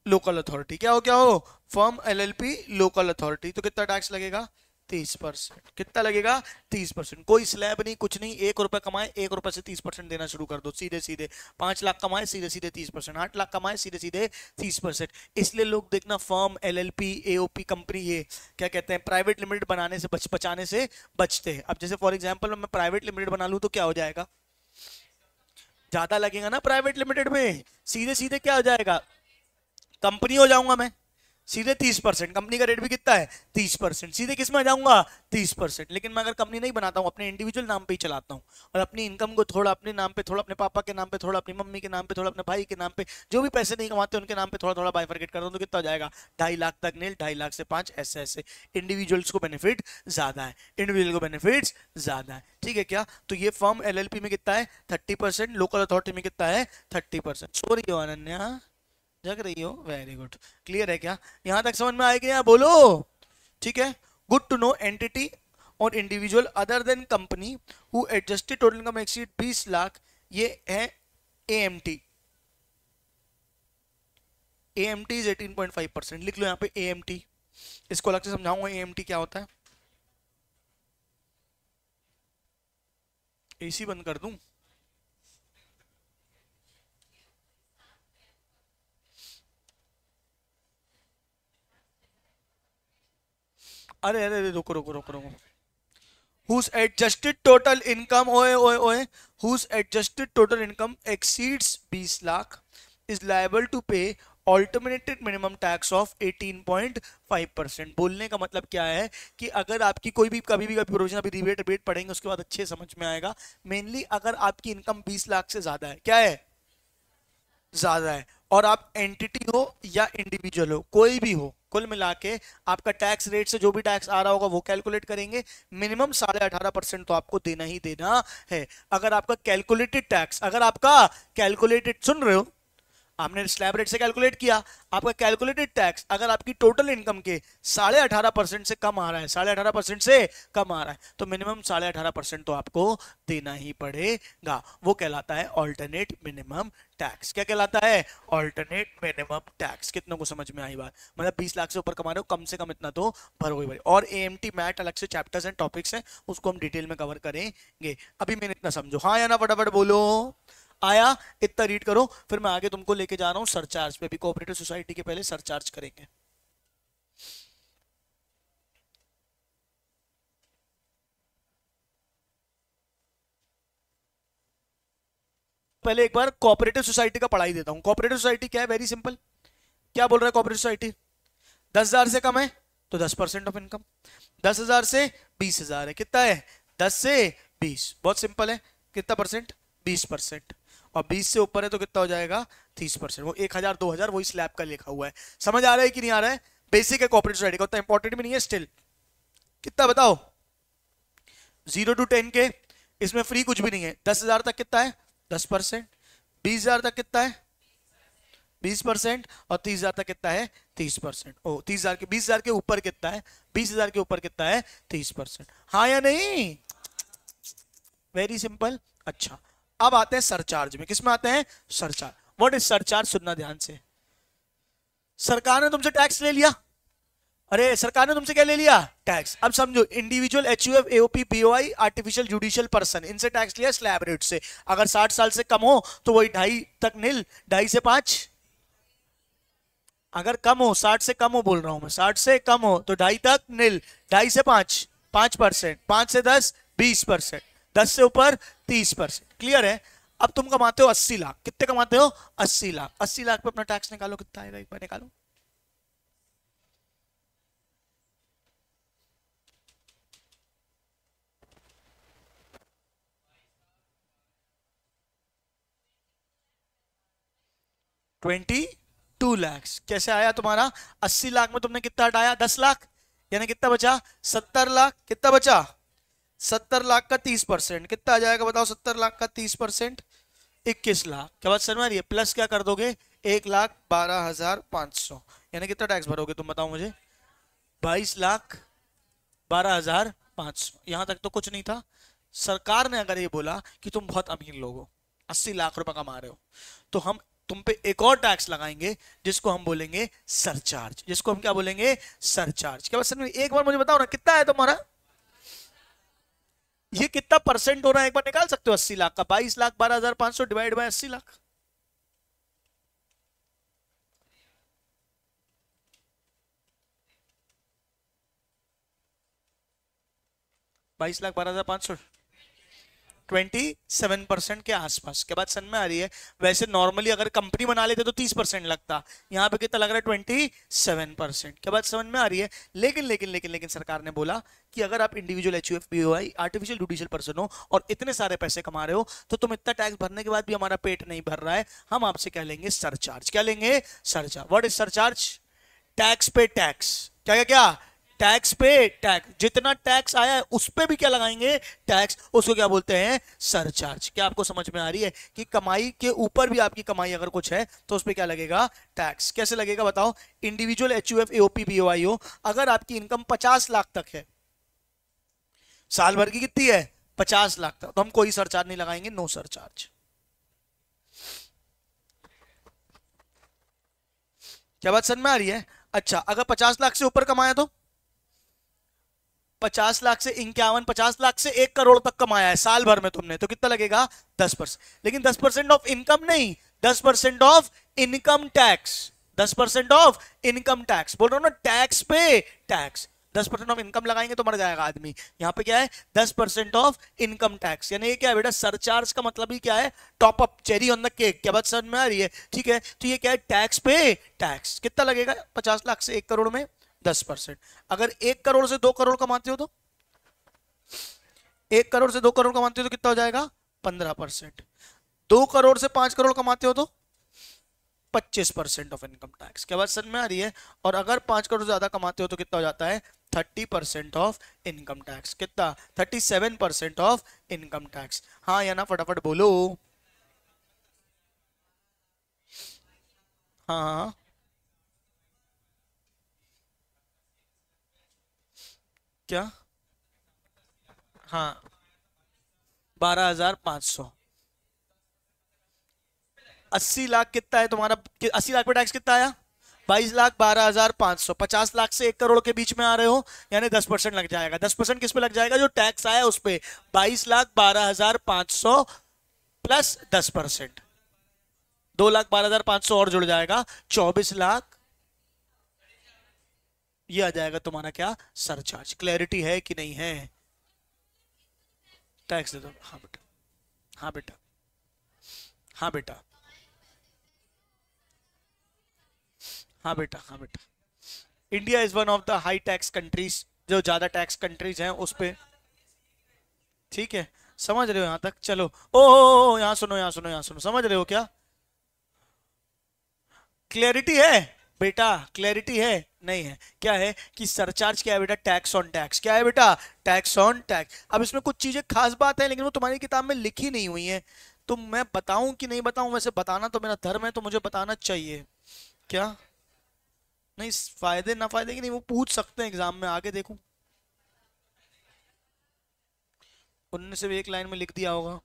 लोकल अथॉरिटी, क्या हो फर्म एलएलपी लोकल अथॉरिटी, तो कितना टैक्स लगेगा, 30%। कितना लगेगा, 30%। कोई स्लैब नहीं, कुछ नहीं, 1 रुपए कमाए, 1 रुपए से 30% देना शुरू कर दो, सीधे सीधे। 5 लाख कमाए, सीधे सीधे 30%। 8 लाख कमाए, सीधे सीधे 30%। इसलिए लोग देखना, फर्म एलएलपी एओपी कंपनी, ये क्या कहते हैं, प्राइवेट लिमिटेड बनाने से बचाने से बचते हैं। अब जैसे फॉर एग्जाम्पल मैं प्राइवेट लिमिटेड बना लूं तो क्या हो जाएगा, ज्यादा लगेगा ना प्राइवेट लिमिटेड में, सीधे सीधे क्या हो जाएगा, कंपनी हो जाऊंगा मैं, सीधे 30%। कंपनी का रेट भी कितना है, 30%। सीधे किस में आ जाऊंगा, 30%। लेकिन मैं अगर कंपनी नहीं बनाता हूं, अपने इंडिविजुअल नाम पे ही चलाता हूं, और अपनी इनकम को थोड़ा अपने नाम पे, थोड़ा अपने पापा के नाम पे, थोड़ा अपनी मम्मी के नाम पे, थोड़ा अपने भाई के नाम पे, जो भी पैसे नहीं कमाते उनके नाम पे थोड़ा थोड़ा बाइफरकेट करता हूं, तो कितना हो जाएगा, 2.5 लाख तक नील, 2.5 लाख से 5, ऐसे ऐसे। इंडिविजुअल्स को बेनिफिट ज्यादा है, इंडिविजुअल को बेनिफिट ज्यादा है, ठीक है क्या? तो ये फर्म एलएलपी में कितना है, 30%, लोकल अथॉरिटी में कितना है, 30%। सो रही हो अनन्या, जग रही हो, वेरी गुड। क्लियर है क्या, यहां तक समझ में आएगी या बोलो? ठीक है, गुड टू नो। एंटिटी और individual other than company who adjusted total income exceed 20 lakh, ये है एएमटी। EMT is 18.5%। लिख लो यहाँ पे एएमटी, इसको अलग से समझाऊंगा एएमटी क्या होता है। एसी बंद कर दूं? अरे अरे रुको रुको रुको रुको। whose adjusted total income, ओए whose adjusted total income exceeds 20 lakh is liable to pay alternated minimum tax of 18.5%। बोलने का मतलब क्या है कि अगर आपकी कोई भी कभी भी प्रोविजन, अभी रिबेट पढ़ेंगे उसके बाद अच्छे समझ में आएगा। मेनली अगर आपकी इनकम 20 लाख से ज्यादा है, क्या है, ज्यादा है, और आप एंटिटी हो या इंडिविजुअल हो, कोई भी हो, कुल मिला के आपका टैक्स रेट से जो भी टैक्स आ रहा होगा वो कैलकुलेट करेंगे। मिनिमम 18.5% तो आपको देना ही देना है। अगर आपका कैलकुलेटेड टैक्स, अगर आपका कैलकुलेटेड, सुन रहे हो, आपने स्लैब रेट से कैलकुलेट किया, आपका कैलकुलेटेड टैक्स अगर आपकी टोटल इनकम के 18.5% से कम आ रहा है, 18.5% से कम आ रहा है, तो मिनिमम 18.5% तो आपको देना ही पड़ेगा। वो कहलाता है ऑल्टरनेट मिनिमम टैक्स। क्या कहलाता है? Alternate minimum tax. कितनों को समझ में आई बात? मतलब 20 लाख से ऊपर कमा रहे हो, कम से कम इतना तो भरोगे भाई। और एएमटी मैट अलग से चैप्टर्स एंड टॉपिक्स हैं, उसको हम डिटेल में कवर करेंगे। अभी मैंने इतना समझो, हाँ या ना, फटाफट बोलो। आया? इतना रीड करो, फिर मैं आगे तुमको लेके जा रहा हूं सरचार्ज पे। भी कोऑपरेटिव सोसाइटी के पहले सरचार्ज करेंगे। पहले एक बार कोऑपरेटिव सोसाइटी का पढ़ाई देता हूं। कोऑपरेटिव सोसाइटी क्या है? Very simple. क्या बोल रहा है कोऑपरेटिव सोसाइटी? 10,000 से कम है तो 10% ऑफ इनकम। 10,000 से 20,000 है, कितना है? 10 से 20। बहुत सिंपल है। कितना परसेंट? 20%। और 20 से ऊपर है तो कितना हो जाएगा? 30%। वो 1,000 2,000 वही स्लैब का लिखा हुआ है। समझ आ रहा है कि नहीं आ रहा है? बेसिक है कोऑपरेटिव सोसाइटी का, उतना इंपॉर्टेंट भी नहीं है स्टिल। कितना बताओ? 0 to 10 के, इसमें फ्री कुछ भी नहीं है। 10,000 तक कितना है? 10%। 20,000 तक कितना है? 20%। और 30,000 तक कितना है? 30%। ओ 30,000 के, 20,000 के ऊपर कितना है? 20,000 के ऊपर कितना है? 30%। हाँ या नहीं? Very simple. अच्छा, अब आते हैं सरचार्ज में। किस में आते हैं? सरचार्ज। What is surcharge? सुनना ध्यान से। सरकार ने तुमसे टैक्स ले लिया। अरे सरकार ने तुमसे क्या ले लिया? टैक्स। अब समझो, individual, HUF, AOP, POI, artificial judicial person, इनसे टैक्स लिया स्लैब रेट से। अगर 60 साल से कम हो तो वही 2.5 तक नील, 2.5 से 5। अगर कम हो, 60 से कम हो बोल रहा हूं मैं, 60 से कम हो तो 2.5 तक नील, 2.5 से 5 5%, 5 से 10 20%, 10 से ऊपर 30%। क्लियर है? अब तुम कमाते हो 80 लाख। कितने कमाते हो? 80 लाख। 80 लाख पे अपना टैक्स निकालो, कितना आएगा? एक बार निकालो। ₹22 कैसे आया तुम्हारा? 80 लाख में तुमने कितना हटाया? 10 लाख, यानी कितना बचा? 70 लाख। कितना बचा? 70 लाख का 30%। कितना आ जाएगा बताओ? 70 लाख का 30%, 21 लाख। क्या बात समझ आ रही है? प्लस क्या कर दोगे? 1,12,500, यानी कितना टैक्स भरोगे तुम बताओ मुझे? 22,12,500। यहां तक तो कुछ नहीं था। सरकार ने अगर ये बोला कि तुम बहुत अमीर लोग हो, 80 लाख रुपए कमा रहे हो, तो हम तुम पे एक और टैक्स लगाएंगे जिसको हम बोलेंगे सरचार्ज। जिसको हम क्या बोलेंगे? सरचार्ज। क्या बात समझ? एक बार मुझे बताओ ना, कितना है तुम्हारा? ये कितना परसेंट हो रहा है एक बार निकाल सकते हो? 80 लाख का 22,12,500 डिवाइड बाय 80 लाख। 22,12,500, 27% के आसपास। के बाद समझ में आ रही है? वैसे नॉर्मली अगर कंपनी बना लेते तो 30% लगता, यहाँ पे कितना लग रहा है? 27%। के बाद समझ में आ रही है? लेकिन लेकिन लेकिन लेकिन सरकार ने बोला कि अगर आप individual, HUF, POI, artificial judicial person हो और इतने सारे पैसे कमा रहे हो, तो तुम इतना टैक्स भरने के बाद भी हमारा पेट नहीं भर रहा है, हम आपसे क्या लेंगे? सरचार्ज। क्या लेंगे? Surcharge. What is surcharge? Tax पे टैक्स। क्या क्या क्या? टैक्स पे टैक्स। जितना टैक्स आया है उस पे भी क्या लगाएंगे? टैक्स। उसको क्या बोलते हैं? सरचार्ज। क्या आपको समझ में आ रही है कि कमाई के ऊपर भी आपकी कमाई अगर कुछ है तो उस पे क्या लगेगा? टैक्स। कैसे लगेगा बताओ? इंडिविजुअल, एचयूएफ, एओपी, बीओआई हो, अगर आपकी इनकम 50 लाख तक है, साल भर की कितनी है? 50 लाख तक, तो हम कोई सरचार्ज नहीं लगाएंगे, नो सरचार्ज। क्या बात समझ में आ रही है? अच्छा, अगर 50 लाख से ऊपर कमाया तो 50 लाख से 51, 50 लाख से 1 करोड़ तक कमाया है साल भर में तुमने, तो कितना लगेगा? 10%। लेकिन 10% ऑफ इनकम नहीं, 10% of income tax. 10% of income tax बोल रहा हूं ना, टैक्स पे टैक्स। 10% ऑफ इनकम लगाएंगे तो मर जाएगा आदमी। यहां पे क्या है? 10% ऑफ इनकम टैक्स। यानी ये क्या है बेटा? सरचार्ज का मतलब ही क्या है? Top up, cherry on the cake. क्या बात समझ में आ रही है? ठीक है, तो ये क्या है? टैक्स पे टैक्स। कितना लगेगा? 50 लाख से 1 करोड़ में 10%। अगर 1 करोड़ से 2 करोड़ कमाते हो तो 1 करोड़ से 2 करोड़ कमाते हो तो कितना हो जाएगा? 15%। 2 करोड़ से 5 करोड़ कमाते हो तो 25% ऑफ इनकम टैक्स। क्या बात समझ में आ रही है? और अगर 5 करोड़ ज्यादा कमाते हो तो कितना हो जाता है? 30% ऑफ इनकम टैक्स। कितना? 37% ऑफ इनकम टैक्स। हाँ या ना फटाफट बोलो। हाँ हाँ हाँ। क्या? हाँ, 12,500। 80 लाख कितना है तुम्हारा? 80 लाख पे टैक्स कितना आया? 22,12,500। 50 लाख से 1 करोड़ के बीच में आ रहे हो, यानी 10% लग जाएगा। 10% किस पे लग जाएगा? जो टैक्स आया उस पे। 22,12,500 प्लस 10%, 2,12,500 और जुड़ जाएगा, 24 लाख। ये आ जाएगा तुम्हारा क्या? सरचार्ज। क्लैरिटी है कि नहीं है? टैक्स दे दो। हाँ बेटा, हाँ बेटा, हाँ बेटा, हाँ बेटा, हाँ बेटा। India is one of the high tax countries, जो ज्यादा टैक्स कंट्रीज हैं उस पे। ठीक है, समझ रहे हो यहां तक? चलो, ओ यहाँ सुनो, यहाँ सुनो, यहाँ सुनो, समझ रहे हो क्या? क्लैरिटी है बेटा? क्लैरिटी है? नहीं है? क्या है कि सरचार्ज क्या है बेटा? Tax on tax. क्या है बेटा? Tax on tax. अब इसमें कुछ चीजें खास बात है, लेकिन वो तुम्हारी किताब में लिखी नहीं हुई है। तो मैं बताऊं कि नहीं बताऊं? वैसे बताना तो मेरा धर्म है, तो मुझे बताना चाहिए। क्या? नहीं, फायदे ना फायदे की नहीं, वो पूछ सकते हैं एग्जाम में, आगे देखूं। उनने सिर्फ एक लाइन में लिख दिया होगा।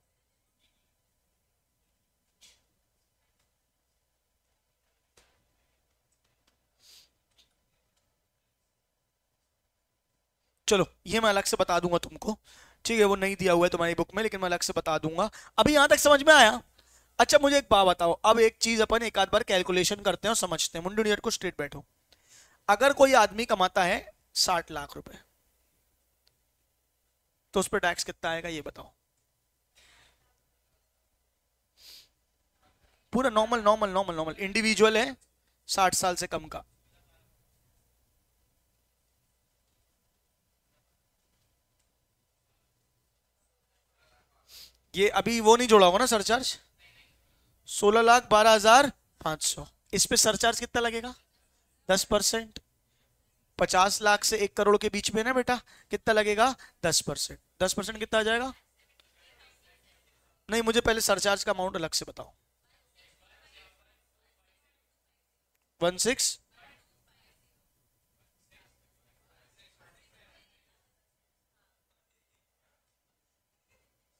चलो, ये मैं अलग से बता दूंगा तुमको। ठीक है, वो नहीं दिया हुआ है तुम्हारी बुक में, लेकिन मैं अलग से बता दूंगा। अभी यहां तक समझ में आया? अच्छा, मुझे एक बात बताओ। अब एक चीज अपन एक आध बार कैलकुलेशन करते हैं और समझते हैं। मुंडू नियर को स्ट्रेट बैठो। अगर कोई आदमी कमाता है 60 लाख रुपए, तो उस पर टैक्स कितना आएगा ये बताओ? पूरा normal normal normal normal individual है, 60 साल से कम का। ये अभी वो नहीं जोड़ा होगा ना सरचार्ज? 16,12,500। इस पे सरचार्ज कितना लगेगा? 10%। 50 लाख से 1 करोड़ के बीच में ना बेटा, कितना लगेगा? 10%। 10% कितना आ जाएगा? नहीं, मुझे पहले सरचार्ज का अमाउंट अलग से बताओ। 16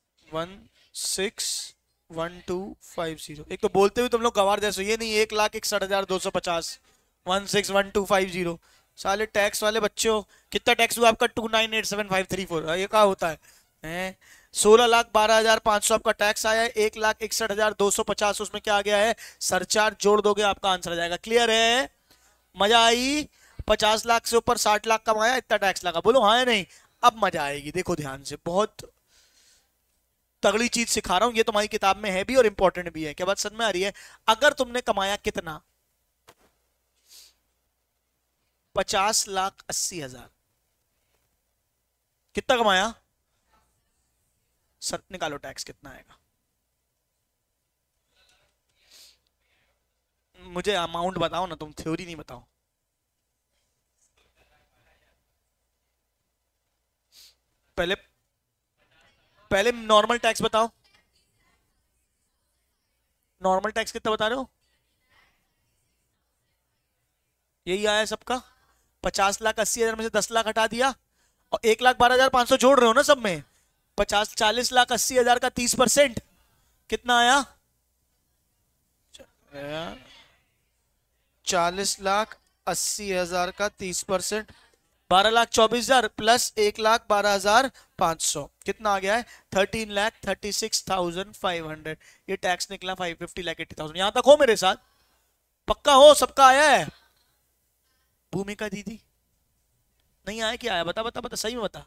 161250। एक तो बोलते हुए तुम लोग गवार जैसे, ये नहीं 1,61,250। 161250। साले टैक्स वाले बच्चे हो। कितना टैक्स हुआ आपका? 2987,534। ये क्या होता है? 16,12,500 आपका टैक्स आया है। 1,61,250 उसमें क्या आ गया है? सरचार्ज जोड़ दोगे, आपका आंसर आ जाएगा। क्लियर है? मजा आई? 50 लाख से ऊपर 60 लाख कमाया, इतना टैक्स लगा। बोलो हाँ या नहीं? अब मजा आएगी, देखो ध्यान से। बहुत तगड़ी चीज सिखा रहा हूं, ये तुम्हारी किताब में है भी और इंपॉर्टेंट भी है। क्या बात समझ में आ रही है? अगर तुमने कमाया कितना? 50,80,000। कितना कमाया? सर निकालो, टैक्स कितना आएगा? मुझे अमाउंट बताओ ना, तुम थ्योरी नहीं बताओ। पहले पहले नॉर्मल टैक्स बताओ। नॉर्मल टैक्स कितना बता रहे हो? यही आया सबका। 50,80,000 में से 10 लाख हटा दिया, और 1,12,500 जोड़ रहे हो ना सब में। 40,80,000 का 30%, कितना आया? 40,80,000 का 30%, 12,24,000 प्लस 1,12,500, कितना आ गया है? 13,36,500। ये टैक्स निकला 550,80,000। यहां तक हो मेरे साथ? पक्का हो? सबका आया है? भूमिका दीदी नहीं आया? क्या आया? बता बता बता, सही में बता।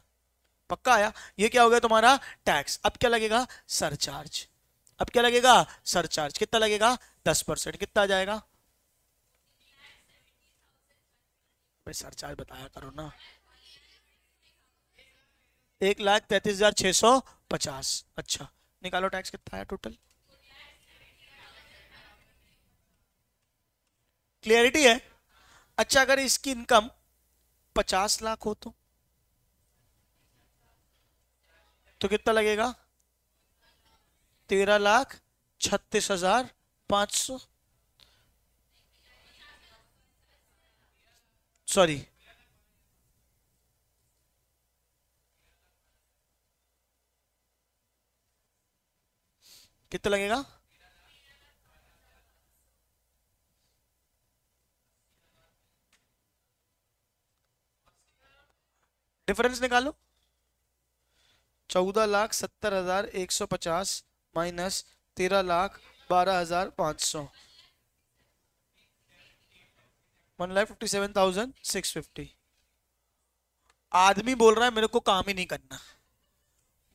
पक्का आया? ये क्या हो गया तुम्हारा? टैक्स। अब क्या लगेगा? सरचार्ज। अब क्या लगेगा? सरचार्ज। कितना लगेगा? 10%। कितना आ जाएगा? भाई सरचार्ज बताया करो ना। 1,33,650। अच्छा, निकालो टैक्स कितना आया टोटल? क्लियरिटी है? अच्छा, अगर इसकी इनकम 50 लाख हो तो कितना लगेगा? 13,36,500। सॉरी, कितना लगेगा? डिफरेंस निकालो। 14,70,150 माइनस 13,12,500, 1,57,650। आदमी बोल रहा है मेरे को काम ही नहीं करना।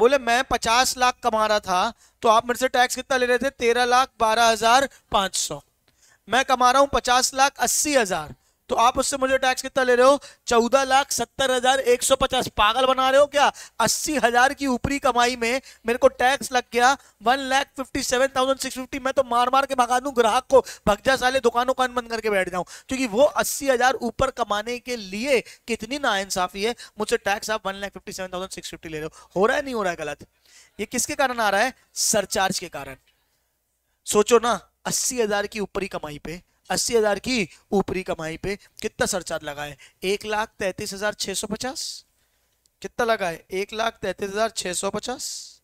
बोले मैं 50 लाख कमा रहा था तो आप मेरे से टैक्स कितना ले रहे थे? 13,12,500। मैं कमा रहा हूं 50,80,000 तो आप उससे मुझे टैक्स कितना ले रहे हो? 14,70,150। पागल बना रहे हो क्या? 80,000 की ऊपरी कमाई में मेरे को टैक्स लग गया 1,57,650। मैं तो मार मार के भगा दूं ग्राहक को, भग जा साले, दुकानों कान बंद करके बैठ जाऊं, क्योंकि वो 80,000 ऊपर कमाने के लिए कितनी नाइंसाफी है, मुझसे टैक्स आप 1,57,650 ले रहे हो रहा है नहीं हो रहा है गलत? ये किसके कारण आ रहा है? सरचार्ज के कारण। सोचो ना, 80,000 की ऊपरी कमाई पे, 80,000 की ऊपरी कमाई पे कितना सरचार्ज लगा है? 1,33,650। कितना लगा है? 1,33,650।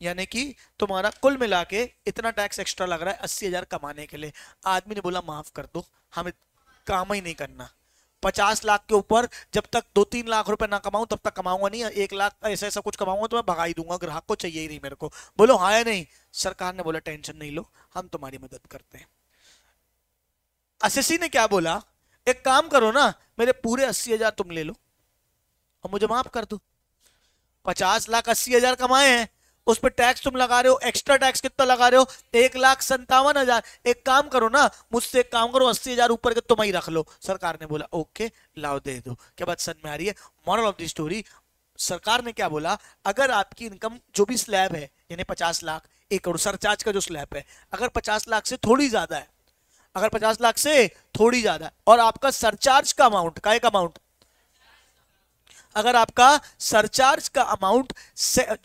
यानी कि तुम्हारा कुल मिला के इतना टैक्स एक्स्ट्रा लग रहा है 80,000 कमाने के लिए। आदमी ने बोला माफ कर दो, हमें काम ही नहीं करना। 50 लाख के ऊपर जब तक 2-3 लाख रुपए ना कमाऊं तब तक कमाऊंगा नहीं। 1 लाख ऐसा ऐसा कुछ कमाऊंगा तो मैं भगा ही दूंगा, ग्राहक को चाहिए ही नहीं मेरे को। बोलो हाँ या नहीं? सरकार ने बोला टेंशन नहीं लो, हम तुम्हारी मदद करते हैं। एसएससी ने क्या बोला? एक काम करो ना, मेरे पूरे 80,000 तुम ले लो और मुझे माफ कर दो। 50,80,000 कमाए हैं, उस पर टैक्स तुम लगा रहे हो, एक्स्ट्रा टैक्स कितना लगा रहे हो? 1,57,000। एक काम करो ना, मुझसे एक काम करो, 80,000 ऊपर के तुम ही रख लो। सरकार ने बोला ओके, लाओ दे दो। क्या बात समझ में आ रही है? मॉरल ऑफ द स्टोरी, सरकार ने क्या बोला? अगर आपकी इनकम जो भी स्लैब है, यानी 50 लाख, 1 करोड़ सरचार्ज का जो स्लैब है, अगर 50 लाख से थोड़ी ज्यादा है, अगर 50 लाख से थोड़ी ज्यादा है और आपका सरचार्ज का अमाउंट, का एक अमाउंट, अगर आपका सरचार्ज का अमाउंट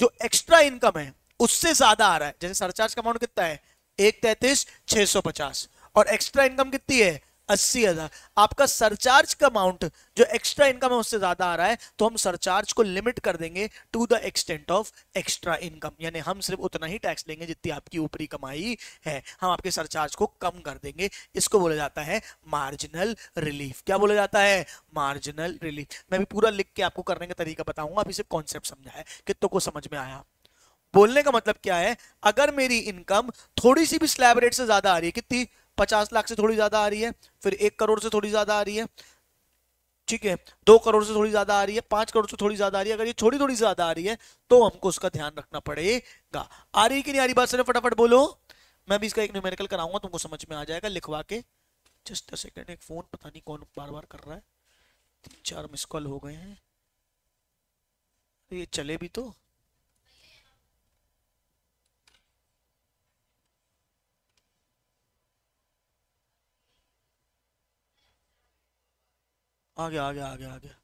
जो एक्स्ट्रा इनकम है उससे ज्यादा आ रहा है, जैसे सरचार्ज का अमाउंट कितना है? 1,33,650 और एक्स्ट्रा इनकम कितनी है? 80,000। आपका सरचार्ज का अमाउंट जो एक्स्ट्रा इनकम है उससे ज्यादा आ रहा है, तो हम सरचार्ज को लिमिट कर देंगे to the extent of extra income, यानी हम सिर्फ उतना ही टैक्स लेंगे जितनी आपकी ऊपरी कमाई है, हम आपके सरचार्ज को कम कर देंगे। इसको बोला जाता है मार्जिनल रिलीफ। क्या बोला जाता है? Marginal relief. मैं भी पूरा लिख के आपको करने का तरीका बताऊंगा, अभी सिर्फ कॉन्सेप्ट समझा है, कितनों को समझ में आया? बोलने का मतलब क्या है? अगर मेरी इनकम थोड़ी सी भी स्लैब रेट से ज्यादा आ रही है, कितनी? 50 लाख से थोड़ी ज्यादा आ रही है, फिर 1 करोड़ से थोड़ी ज्यादा आ रही है, ठीक है, 2 करोड़ से थोड़ी ज्यादा आ रही है, 5 करोड़ से थोड़ी ज्यादा आ रही है, अगर ये थोड़ी थोड़ी ज्यादा आ रही है तो हमको उसका ध्यान रखना पड़ेगा। आ रही कि नहीं आ रही बात? सर फटाफट बोलो। मैं भी इसका एक न्यूमेरिकल कराऊंगा, तुमको समझ में आ जाएगा लिखवा के। जस्ट अ सेकंड, एक फोन पता नहीं कौन बार बार कर रहा है, 3-4 मिस कॉल हो गए हैं, ये चले भी तो। आ गया आ गया आ गया आ गया।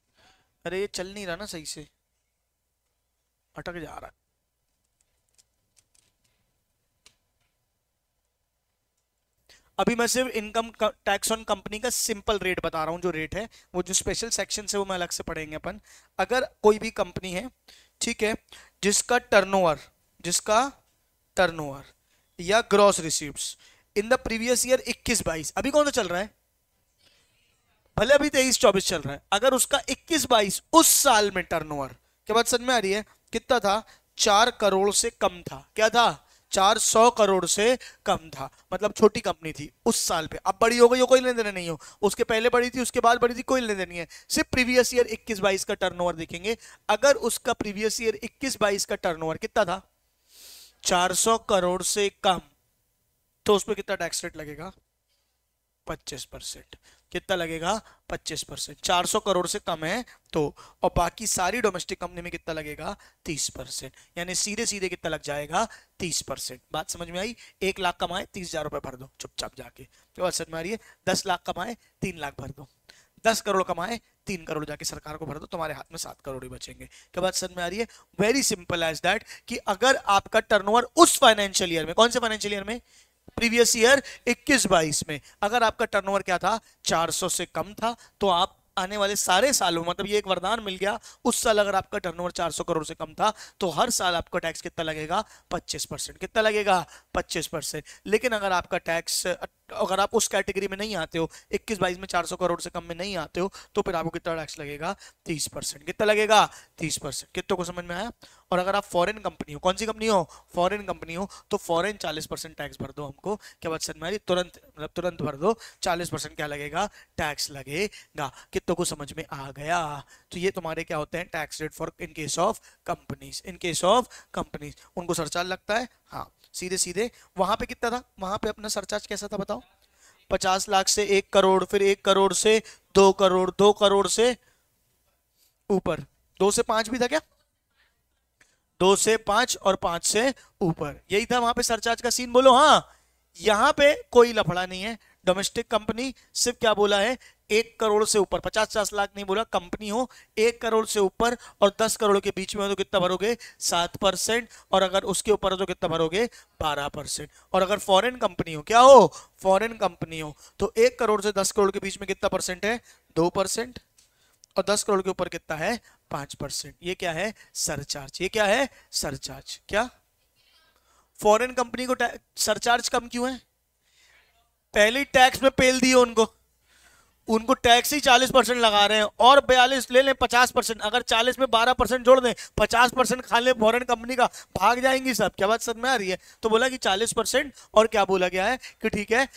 अरे ये चल नहीं रहा ना सही से, अटक जा रहा है। अभी मैं सिर्फ इनकम टैक्स ऑन कंपनी का सिंपल रेट बता रहा हूं, जो रेट है, वो जो स्पेशल सेक्शन है वो मैं अलग से पढ़ेंगे अपन। अगर कोई भी कंपनी है, ठीक है, जिसका टर्नओवर या gross receives in the previous year 21-22, अभी कौन सा चल रहा है? भले अभी 23-24 चल रहा है, अगर उसका 21-22 उस साल में टर्नओवर, क्या बात समझ में आ रही है, कितना था? 4 करोड़ से कम था। क्या था? 400 करोड़ से कम था, मतलब छोटी कंपनी थी उस साल पे। अब बड़ी हो गई हो, कोई लेने देने नहीं हो, उसके पहले बड़ी थी, उसके बाद बड़ी थी, कोई लेने देने नहीं है, सिर्फ प्रीवियस ईयर 21-22 का टर्नओवर देखेंगे। अगर उसका प्रीवियस ईयर 21-22 का टर्नओवर कितना था? 400 करोड़ से कम, तो उस पर कितना टैक्स रेट लगेगा? 25%। कितना लगेगा? 25%। 400 करोड़ से कम है तो, और बाकी सारी डोमेस्टिक कंपनी में कितना लगेगा? 30%। यानी सीधे सीधे कितना लग जाएगा? 30%। बात समझ में आई? 1 लाख कमाए 30,000 रुपए भर दो चुपचाप जाके, क्या बात समझ में आ रही है? 10 लाख कमाए 3 लाख भर दो, 10 करोड़ कमाए 3 करोड़ जाके सरकार को भर दो, तुम्हारे हाथ में 7 करोड़ ही बचेंगे। क्या बात समझ में आ रही है? वेरी सिंपल एज दैट कि अगर आपका टर्नओवर उस फाइनेंशियल ईयर में, कौन से फाइनेंशियल ईयर में? प्रीवियस ईयर 21-22 में अगर आपका टर्नओवर क्या था? 400 से कम था, तो आप आने वाले सारे सालों, मतलब ये एक वरदान मिल गया, उस साल अगर आपका टर्नओवर 400 करोड़ से कम था तो हर साल आपका टैक्स कितना लगेगा? 25%। कितना लगेगा? 25%। लेकिन अगर आपका टैक्स, अगर आप उस कैटेगरी में नहीं आते हो, 21-22 में 400 करोड़ से कम में नहीं आते हो, तो फिर आपको कितना टैक्स लगेगा? 30%। कितना लगेगा? 30%। कितनों को समझ में आया? और अगर आप फॉरेन कंपनी हो, कौन सी कंपनी हो? फॉरेन कंपनी हो, तो फॉरेन 40% टैक्स भर दो हमको। क्या बात समझ में आ रही? तुरंत, मतलब तुरंत भर दो, 40% क्या लगेगा? टैक्स लगेगा। कितनों को समझ में आ गया? तो ये तुम्हारे क्या होते हैं? Tax rate for in case of companies. In case of companies उनको सरचार्ज लगता है, हाँ सीधे सीधे। वहां पे कितना था? वहां पे अपना सरचार्ज कैसा था बताओ? 50 लाख से 1 करोड़, फिर 1 करोड़ से 2 करोड़, 2 करोड़ से ऊपर, 2 से 5 भी था क्या? 2 से 5 और 5 से ऊपर, यही था वहां पे सरचार्ज का सीन। बोलो हाँ। यहां पे कोई लफड़ा नहीं है। डोमेस्टिक कंपनी सिर्फ क्या बोला है? 1 करोड़ से ऊपर, 50-50 लाख नहीं बोला, कंपनी हो 1 करोड़ से ऊपर और 10 करोड़ के बीच में हो तो कितना भरोगे? 7%। और अगर उसके ऊपर हो तो कितना भरोगे? 12%। और अगर फॉरेन कंपनी हो, क्या हो? फॉरेन कंपनी हो, तो 1 करोड़ से 10 करोड़ के बीच में कितना परसेंट है? 2%। और 10 करोड़ के ऊपर कितना है? 5%। ये क्या है? सरचार्ज। ये क्या है? सरचार्ज। क्या फॉरेन कंपनी को सरचार्ज कम क्यों है? पहले टैक्स में पेल दिए उनको, उनको टैक्स ही 40% लगा रहे हैं, और 42 ले लें 50%, अगर 40 में 12% जोड़ दें, 50% खा लें फॉरेन कंपनी का, भाग जाएंगी सब। क्या बात समझ में आ रही है? तो बोला कि 40%, और क्या बोला गया है कि ठीक है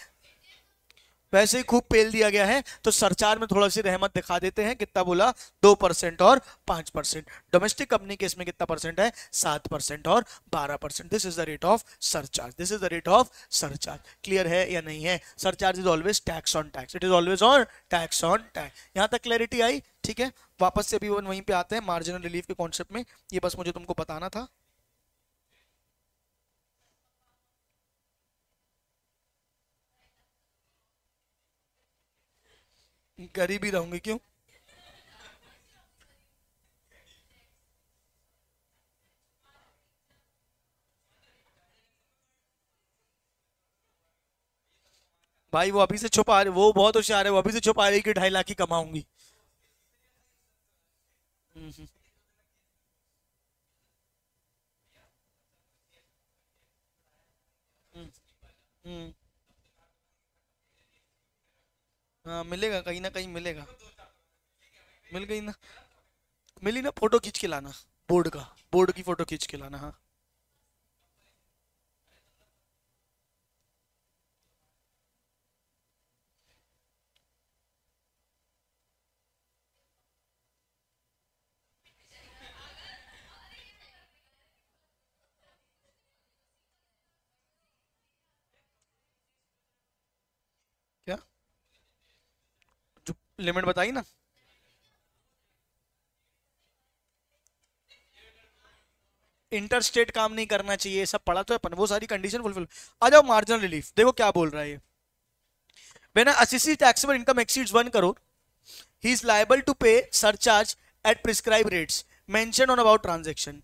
वैसे ही खूब पेल दिया गया है, तो सरचार्ज में थोड़ा सी रहमत दिखा देते हैं। कितना बोला? 2% और 5%। डोमेस्टिक कंपनी केस में कितना परसेंट है? 7% और 12%। This is the rate of surcharge. This is the rate of surcharge. Clear है या नहीं है? Surcharge is always tax on tax. It is always on tax on tax. यहां तक क्लैरिटी आई? ठीक है, वापस से अभी वहीं पे आते हैं मार्जिनल रिलीफ के कॉन्सेप्ट में। ये बस मुझे तुमको बताना था। गरीब ही रहूंगी क्यों? भाई वो अभी से छुपा रहे, वो बहुत होशियार है, वो अभी से छुपा रही कि 2.5 लाख ही कमाऊंगी। हम्म, हम्म, हम्म। हाँ मिलेगा, कहीं ना कहीं मिलेगा। मिल गई ना? मिली ना? फोटो खींच के लाना बोर्ड का, बोर्ड की फोटो खींच के लाना, हाँ। क्या जो लिमिट बताई ना? इंटर स्टेट काम नहीं करना चाहिए, सब पढ़ा तो है अपन, वो सारी कंडीशन फुलफिल। आ जाओ मार्जिनल रिलीफ, देखो क्या बोल रहा है ये। When a assessee taxable income exceeds 1 crore, he is liable to pay surcharge at prescribed rates mentioned on about transaction.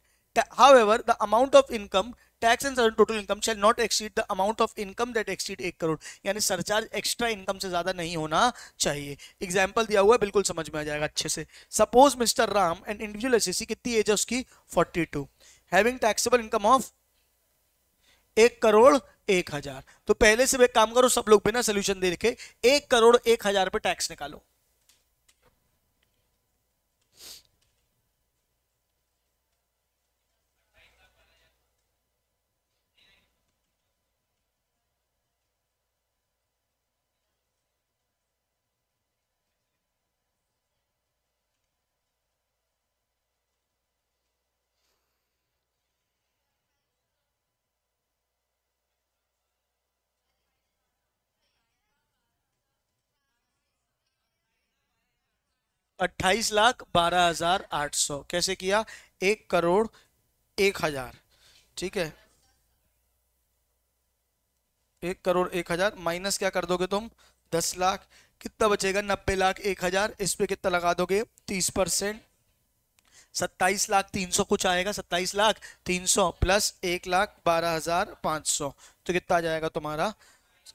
However, the amount of income tax and certain total income shall not exceed the amount of income that exceed 1 crore. यानी surcharge extra income से ज्यादा नहीं होना चाहिए। Example दिया हुआ है, बिल्कुल समझ में आ जाएगा अच्छे से। Suppose mister Ram an individual SSC, कितनी एज है उसकी? 42, having taxable income of 1 crore 1 हजार। तो पहले से एक काम करो, सब लोग बिना सोल्यूशन दे रखे 1 करोड़ 1 हजार पे टैक्स निकालो। 28,12,800 कैसे किया? 1,01,00,000, ठीक है। 1,01,00,000 माइनस क्या कर दोगे तुम? 10 लाख। कितना बचेगा? 90,01,000। इस पे कितना लगा दोगे? 30%। 27,03,000 कुछ आएगा। 27,03,000 प्लस 1,12,500 तो कितना आ जाएगा तुम्हारा?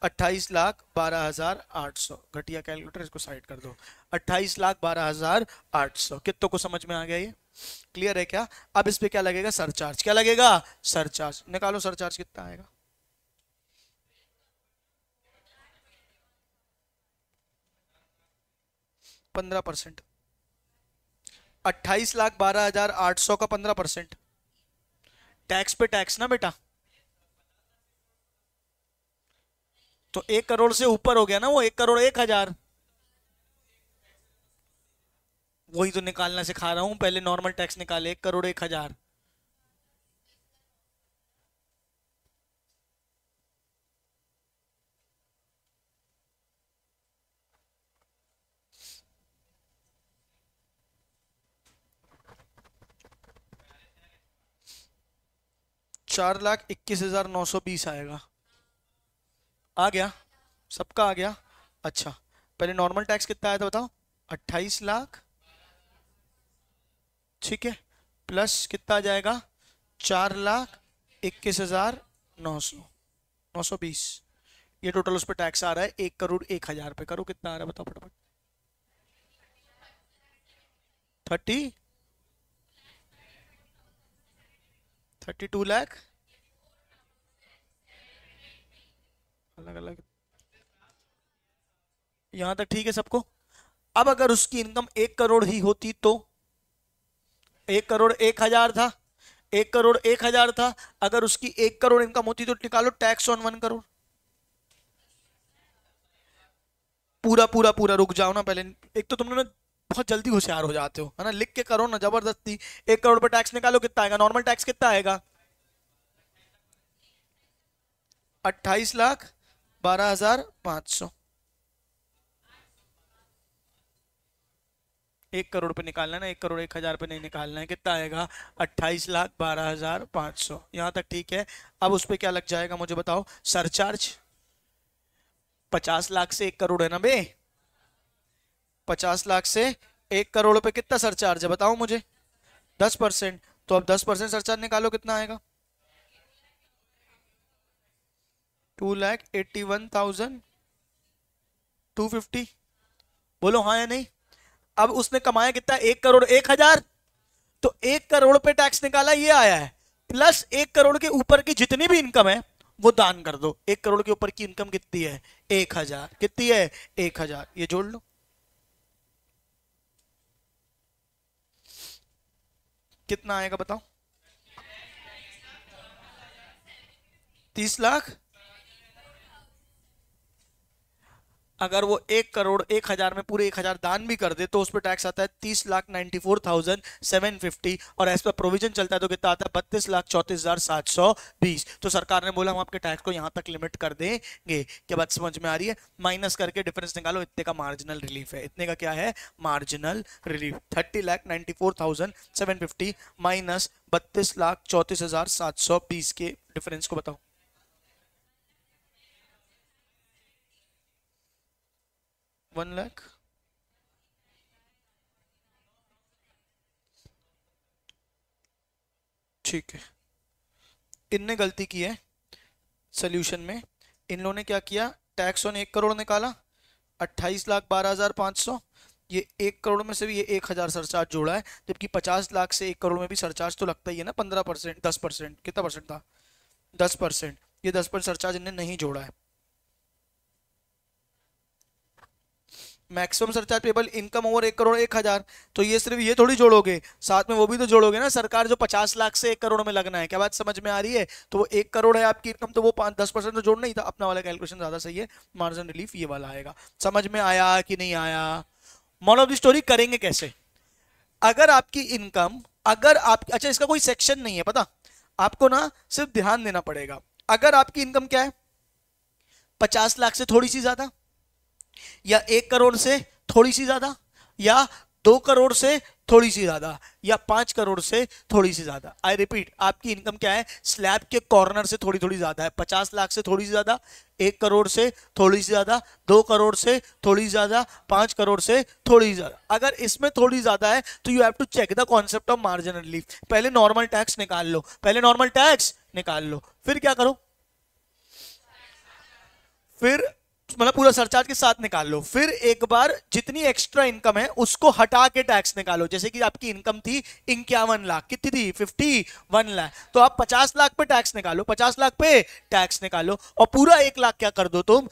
28,12,800। घटिया कैलकुलेटर, इसको साइड कर दो। 28,12,800। कितनों को समझ में आ गया? ये क्लियर है क्या? अब इस पे क्या लगेगा? सरचार्ज। क्या लगेगा? सरचार्ज। निकालो सरचार्ज कितना आएगा। 15%। 28,12,800 का 15%। टैक्स पे टैक्स ना बेटा। तो 1 करोड़ से ऊपर हो गया ना वो, 1,01,00,000। वही तो निकालना सिखा रहा हूं, पहले नॉर्मल टैक्स निकाले। 1,01,000। चार लाख 21,920 आएगा। आ गया? सबका आ गया? अच्छा, पहले नॉर्मल टैक्स कितना आया था बताओ? 28 लाख, ठीक है। प्लस कितना आ जाएगा? 4,21,900, 920। ये टोटल उस पर टैक्स आ रहा है 1,01,00,000 पे। करो कितना आ रहा है बताओ फटाफट। 32 लाख। अलग अलग यहां तक ठीक है सबको? अब अगर उसकी इनकम 1 करोड़ ही होती तो? 1,01,000 था। 1,01,000 था। अगर उसकी 1 करोड़ इनकम होती तो निकालो टैक्स ऑन 1 करोड़। पूरा पूरा पूरा रुक जाओ ना पहले। एक तो तुमने ना बहुत जल्दी होशियार हो जाते हो, है ना? लिख के करो ना जबरदस्ती। 1 करोड़ पर टैक्स निकालो, कितना आएगा? नॉर्मल टैक्स कितना आएगा? 28,12,500। 1 करोड़ पे निकालना है ना, 1,01,000 पे नहीं निकालना है। कितना आएगा? 28,12,500। यहां तक ठीक है। अब उस पे क्या लग जाएगा मुझे बताओ? सरचार्ज। 50 लाख से 1 करोड़ है ना बे? 50 लाख से 1 करोड़ पे कितना सरचार्ज है बताओ मुझे? 10%। तो अब 10% सरचार्ज निकालो, कितना आएगा? 2,81,250। बोलो हाँ या नहीं? अब उसने कमाया कितना? 1,01,000। तो 1 करोड़ पे टैक्स निकाला, ये आया है। प्लस 1 करोड़ के ऊपर की जितनी भी इनकम है वो दान कर दो। 1 करोड़ के ऊपर की इनकम कितनी है? 1,000। कितनी है? 1,000। ये जोड़ लो। कितना आएगा बताओ? 30 लाख। अगर वो 1 करोड़ 1,000 में पूरे 1,000 दान भी कर दे तो उस पर टैक्स आता है 30,94,750। और एज पर प्रोविजन चलता है तो कितना आता है? 32,34,720। तो सरकार ने बोला हम आपके टैक्स को यहां तक लिमिट कर देंगे। क्या बात समझ में आ रही है? माइनस करके डिफरेंस निकालो। इतने का मार्जिनल रिलीफ है। इतने का क्या है? Marginal relief. 30,94,750 माइनस 32,34,720 के डिफरेंस को बताओ। 1 लाख। ठीक है, इनने गलती की है सोल्यूशन में। इन लोगों ने क्या किया? टैक्स ऑन 1 करोड़ निकाला 28,12,500। ये 1 करोड़ में से भी ये 1,000 सरचार्ज जोड़ा है। जबकि 50 लाख से 1 करोड़ में भी सरचार्ज तो लगता ही है ना। 15%, 10%, कितना परसेंट था? 10%। ये 10% सरचार्ज इन्हें नहीं जोड़ा है। Maximum surcharge payable income over 1 crore 1,000। तो ये सिर्फ ये थोड़ी जोड़ोगे, साथ में वो भी तो जोड़ोगे ना। सरकार जो 50 लाख से 1 करोड़ में लगना है। क्या बात समझ में आ रही है? तो वो 1 करोड़ है आपकी इनकम, तो वो 5-10% तो जोड़ना ही था। अपना वाला कैलकुलेशन ज्यादा सही है। मार्जिन रिलीफ ये वाला आएगा। समझ में आया कि नहीं आया? मॉरल ऑफ द स्टोरी करेंगे कैसे? अगर आपकी इनकम, अगर आप, अच्छा इसका कोई सेक्शन नहीं है पता आपको ना, सिर्फ ध्यान देना पड़ेगा। अगर आपकी इनकम क्या है? 50 लाख से थोड़ी सी ज्यादा, या 1 करोड़ से थोड़ी सी ज्यादा, या 2 करोड़ से थोड़ी सी ज्यादा, या 5 करोड़ से थोड़ी सी ज्यादा। आई रिपीट, आपकी इनकम क्या है, स्लैब के कॉर्नर से थोड़ी थोड़ी ज्यादा है, 50 लाख से थोड़ी सी ज्यादा, 1 करोड़ से थोड़ी सी ज्यादा, 2 करोड़ से थोड़ी सी ज्यादा, 5 करोड़ से थोड़ी सी ज्यादा। अगर इसमें थोड़ी ज्यादा है तो you have to check the concept of marginal relief. पहले नॉर्मल टैक्स निकाल लो, पहले नॉर्मल टैक्स निकाल लो, फिर क्या करो, फिर मतलब पूरा सरचार्ज के साथ निकाल लो, फिर एक बार जितनी एक्स्ट्रा इनकम है उसको हटा के टैक्स निकालो। जैसे कि आपकी इनकम थी 51 लाख, कितनी थी 51 लाख, तो आप 50 लाख पे टैक्स निकालो, 50 लाख पे टैक्स निकालो, और पूरा 1 लाख क्या कर दो तुम,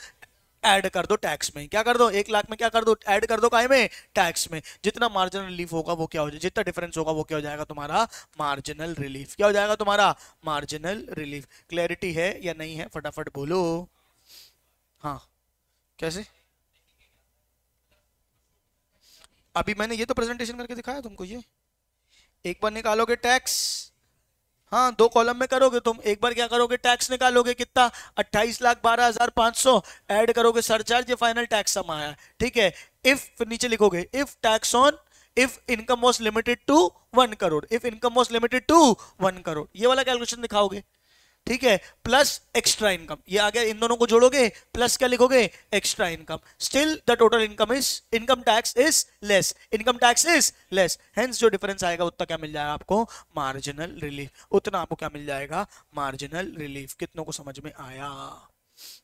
ऐड कर दो टैक्स में। क्या कर दो, 1 लाख में क्या कर दो, ऐड कर दो काय में, टैक्स में। जितना मार्जिनल रिलीफ होगा वो क्या हो जाएगा, जितना डिफरेंस होगा वो क्या हो जाएगा तुम्हारा, मार्जिनल रिलीफ। क्या हो जाएगा तुम्हारा, मार्जिनल रिलीफ। क्लैरिटी है या नहीं है, फटाफट बोलो। हाँ, कैसे, अभी मैंने ये तो प्रेजेंटेशन करके दिखाया तुमको। ये एक बार निकालोगे टैक्स, हाँ 2 कॉलम में करोगे तुम, एक बार क्या करोगे, टैक्स निकालोगे कितना, 28,12,500, ऐड करोगे सरचार्ज, ये फाइनल टैक्स सम आया, ठीक है। इफ, फिर नीचे लिखोगे if tax on, if income was limited to 1 crore, if income was limited to 1 crore, ये वाला कैलकुलेशन दिखाओगे, ठीक है। प्लस एक्स्ट्रा इनकम, ये आ गया, इन दोनों को जोड़ोगे, प्लस क्या लिखोगे, extra income. Still the total income is, income tax is less, income tax is less, hence जो डिफरेंस आएगा उतना क्या मिल जाएगा आपको, मार्जिनल रिलीफ। उतना आपको क्या मिल जाएगा, मार्जिनल रिलीफ। कितनों को समझ में आया,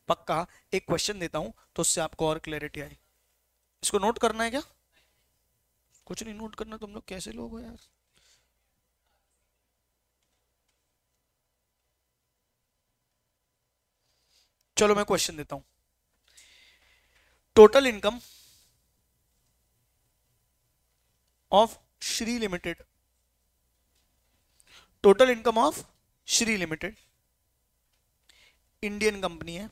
पक्का। एक क्वेश्चन देता हूं तो उससे आपको और क्लैरिटी आई। इसको नोट करना है क्या, कुछ नहीं नोट करना, तुम लोग कैसे लोग हो यार। चलो मैं क्वेश्चन देता हूं। Total income of Shri limited, total income of Shri limited, Indian company है,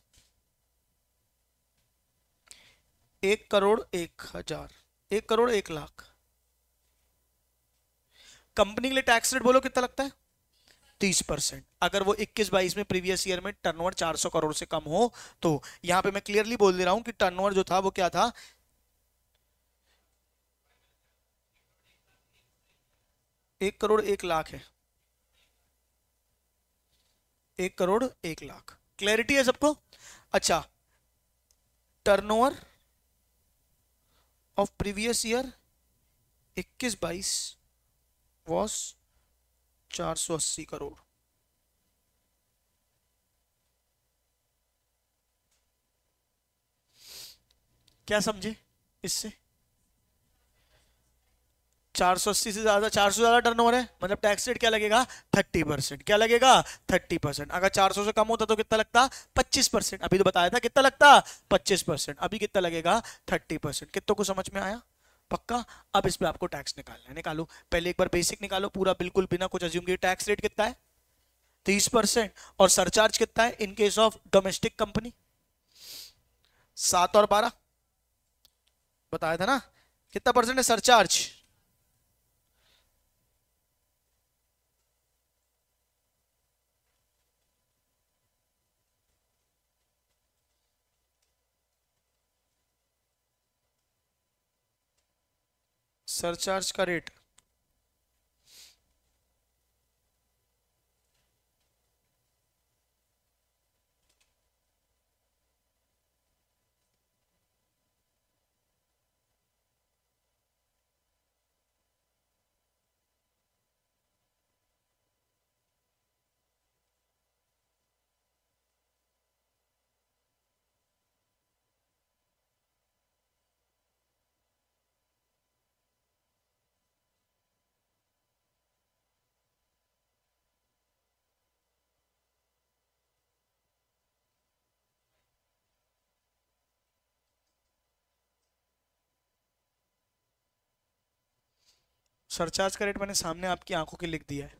1 करोड़ 1 हजार, 1 करोड़ 1 लाख। कंपनी के लिए टैक्स रेट बोलो कितना लगता है, 30%। अगर वो 21-22 में प्रीवियस ईयर में टर्नओवर 400 करोड़ से कम हो तो, यहां पे मैं क्लियरली बोल दे रहा हूं कि टर्नओवर जो था वो क्या था, 1 करोड़ 1 लाख है, 1 करोड़ 1 लाख। क्लैरिटी है सबको, अच्छा। Turnover of previous year 21-22 was 480 crore. क्या समझे इससे, 480 से ज्यादा, 400 ज्यादा टर्नओवर है, मतलब टैक्स रेट क्या लगेगा, 30%। क्या लगेगा, 30%। अगर 400 से कम होता तो कितना लगता, 25%। अभी तो बताया था कितना लगता, 25%। अभी कितना लगेगा, 30%। कितनों को समझ में आया, पक्का। अब इस पे आपको टैक्स निकालना है, निकालो। पहले एक बार बेसिक निकालो पूरा, बिल्कुल बिना कुछ अज्यूम किए। टैक्स रेट कितना है, 30%, और सरचार्ज कितना है in case of domestic company, 7 और 12, बताया था ना। कितना परसेंट है सरचार्ज, सरचार्ज का रेट, सरचार्ज का रेट मैंने सामने आपकी आंखों के लिख दिया है।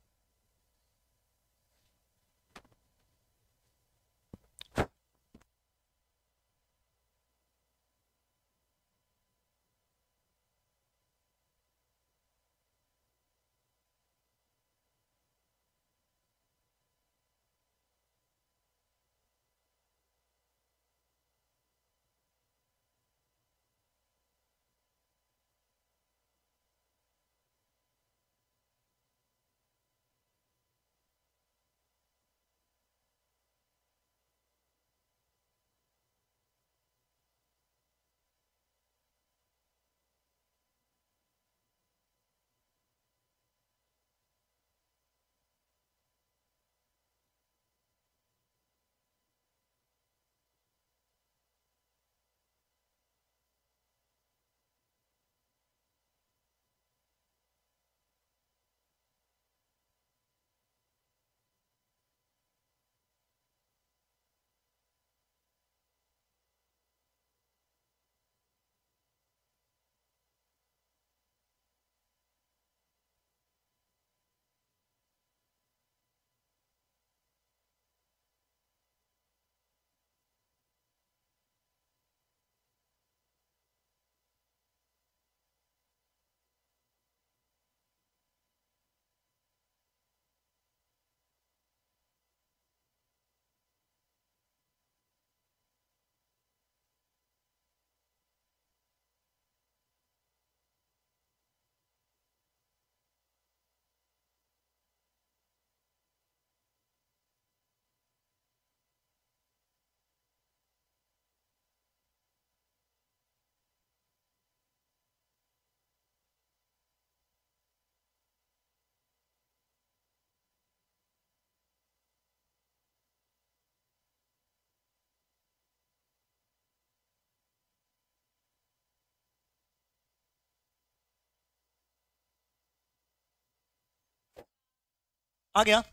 आ गया?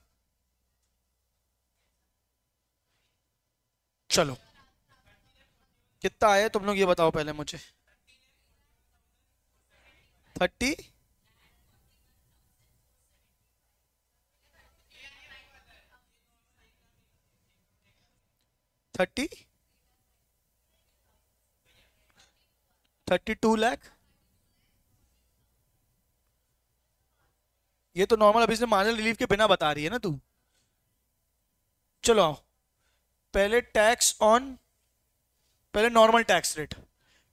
चलो कितना आया तुम लोग ये बताओ पहले मुझे। 30, 30, 32 लाख। ये तो नॉर्मल अभी से मार्जिनल रिलीफ के बिना बता रही है ना तू। चलो आओ, पहले टैक्स ऑन, पहले नॉर्मल टैक्स रेट।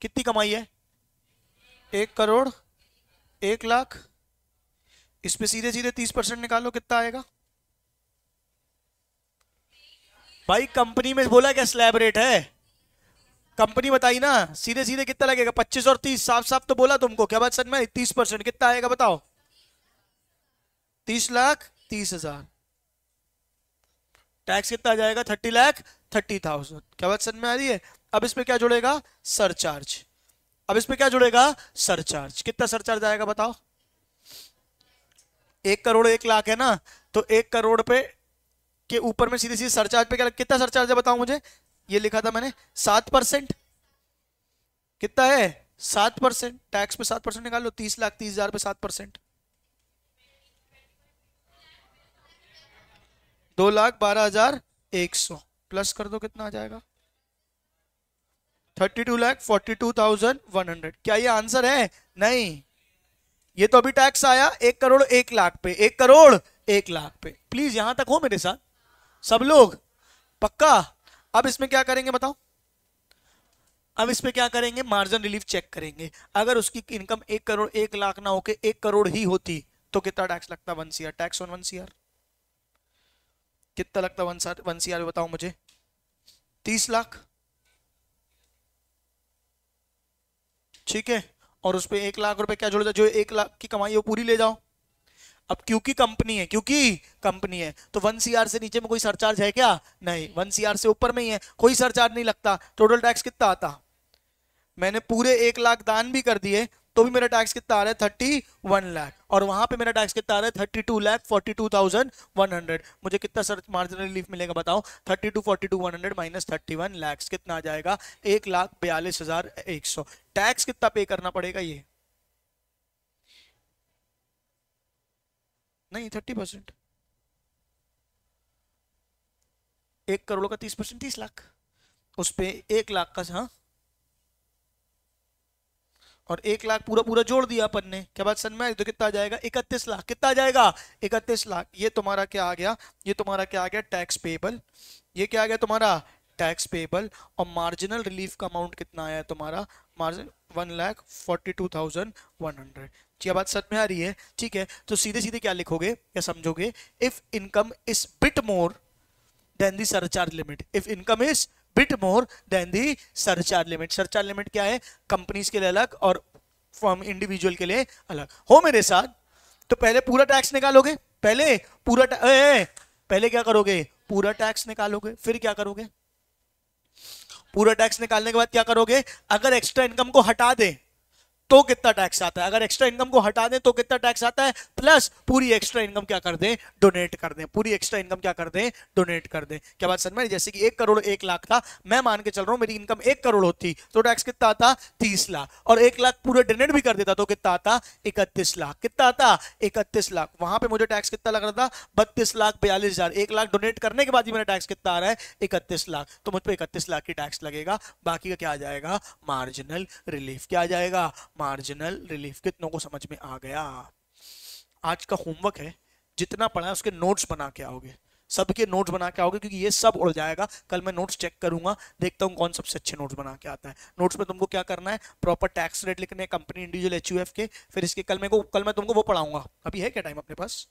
कितनी कमाई है? 1 करोड़ 1 लाख। इस पे सीधे सीधे 30% निकालो, कितना आएगा भाई? कंपनी में बोला क्या स्लैब रेट है? कंपनी बताई ना, सीधे सीधे कितना लगेगा? 25 और 30, साफ साफ तो बोला तुमको। क्या बात सच में? 30% कितना आएगा बताओ? 30,30,30,000। टैक्स कितना आ जाएगा? 30,30,000। क्या बात समझ में आ रही है? अब इसमें क्या जुड़ेगा? सरचार्ज। अब इसमें क्या जुड़ेगा? सरचार्ज। कितना सरचार्ज आएगा बताओ? 1 करोड़ 1 लाख है ना, तो 1 करोड़ पे के ऊपर में सीधे सीधे सरचार्ज पे क्या कितना सरचार्ज है बताओ मुझे? ये लिखा था मैंने 7%। कितना है? 7%। टैक्स पे 7% निकाल लो। 30,30,000 पे 7%, 2,12,100 प्लस कर दो, कितना आ जाएगा? 32,42,100। क्या ये आंसर है? नहीं, ये तो अभी टैक्स आया 1 करोड़ 1 लाख पे। 1 करोड़ 1 लाख पे। प्लीज यहां तक हो मेरे साथ सब लोग? पक्का? अब इसमें क्या करेंगे बताओ? अब इसमें क्या करेंगे? मार्जिन रिलीफ चेक करेंगे। अगर उसकी इनकम 1 करोड़ 1 लाख ना होके 1 करोड़ ही होती तो कितना टैक्स लगता? 1 CR। टैक्स ऑन 1 CR कितना लगता? 1 CR बताओ मुझे। 30 लाख, ठीक है। और उस पे 1 लाख रुपए क्या जोड़ दो? जो 1 लाख की कमाई है वो पूरी ले जाओ। अब क्योंकि कंपनी है तो 1 CR से नीचे में कोई सरचार्ज है क्या? नहीं। 1 CR से ऊपर में ही है, कोई सरचार्ज नहीं लगता। टोटल टैक्स कितना आता? मैंने पूरे 1 लाख दान भी कर दिए तो भी मेरा टैक्स कितना आ रहा है? 31 लाख। और वहां पे मेरा टैक्स कितना आ रहा है? 32,42,100। मुझे कितना सर मार्जिनल रिलीफ मिलेगा बताओ? 32,42,100 माइनस 31 लाख कितना आ जाएगा? 1,42,100। टैक्स कितना पे करना पड़ेगा? ये नहीं, 30%। 1 करोड़ का 30% 30 लाख। उस पे 1 लाख का, हाँ, और 1 लाख पूरा पूरा जोड़ दिया अपन ने। क्या बात समझ में आई? तो कितना आ जाएगा? 31 लाख। कितना आ जाएगा? 31 लाख। ये तुम्हारा क्या आ गया? ये तुम्हारा क्या आ गया? Tax payable. ये क्या आ गया तुम्हारा? Tax payable. और मार्जिनल रिलीफ का अमाउंट कितना आया तुम्हारा? मार्जिन 1,42,100। क्या बात समझ में आ रही है? ठीक है, तो सीधे सीधे क्या लिखोगे या समझोगे? If income is bit more than the surcharge limit. If income is bit more than the surcharge limit. Surcharge limit क्या है? कंपनीज के लिए अलग और फॉर्म इंडिविजुअल के लिए अलग। हो मेरे साथ? तो पहले पूरा टैक्स निकालोगे। पहले पूरा पहले क्या करोगे? पूरा टैक्स निकालोगे। फिर क्या करोगे? पूरा टैक्स निकालने के बाद क्या करोगे? अगर एक्स्ट्रा इनकम को हटा दे तो कितना टैक्स आता है? अगर एक्स्ट्रा इनकम को हटा दें तो कितना टैक्स आता है? प्लस पूरी एक्स्ट्रा इनकम क्या कर दें? डोनेट कर दें। पूरी एक्स्ट्रा इनकम क्या कर दें? डोनेट कर दें। क्या बात समझ में? जैसे कि 1 करोड़ 1 लाख था, मैं मान के चल रहा हूं मेरी इनकम 1 करोड़ होती तो टैक्स कितना आता? 30 लाख। और 1 लाख पूरा डोनेट भी कर देता तो कितना आता? 31 लाख। कितना आता? 31 लाख। वहां पे मुझे टैक्स कितना लग रहा था? 32,42,000। 1 लाख डोनेट करने के बाद ही मेरा टैक्स कितना आ रहा है? 31 लाख। तो मुझ पर 31 लाख की टैक्स लगेगा। बाकी का क्या आ जाएगा? Marginal relief. क्या आ जाएगा? Marginal relief. कितनों को समझ में आ गया? आज का होमवर्क है, जितना पढ़ा है उसके नोट्स बना के आओगे। सबके नोट्स बना के आओगे क्योंकि ये सब उड़ जाएगा। कल मैं नोट्स चेक करूंगा, देखता हूं कौन सबसे अच्छे नोट्स बना के आता है। नोट्स में तुमको क्या करना है? प्रॉपर टैक्स रेट लिखने, कंपनी इंडिविजुअल HUF के। फिर इसके कल मैं तुमको वो पढ़ाऊंगा। अभी है क्या टाइम अपने पास?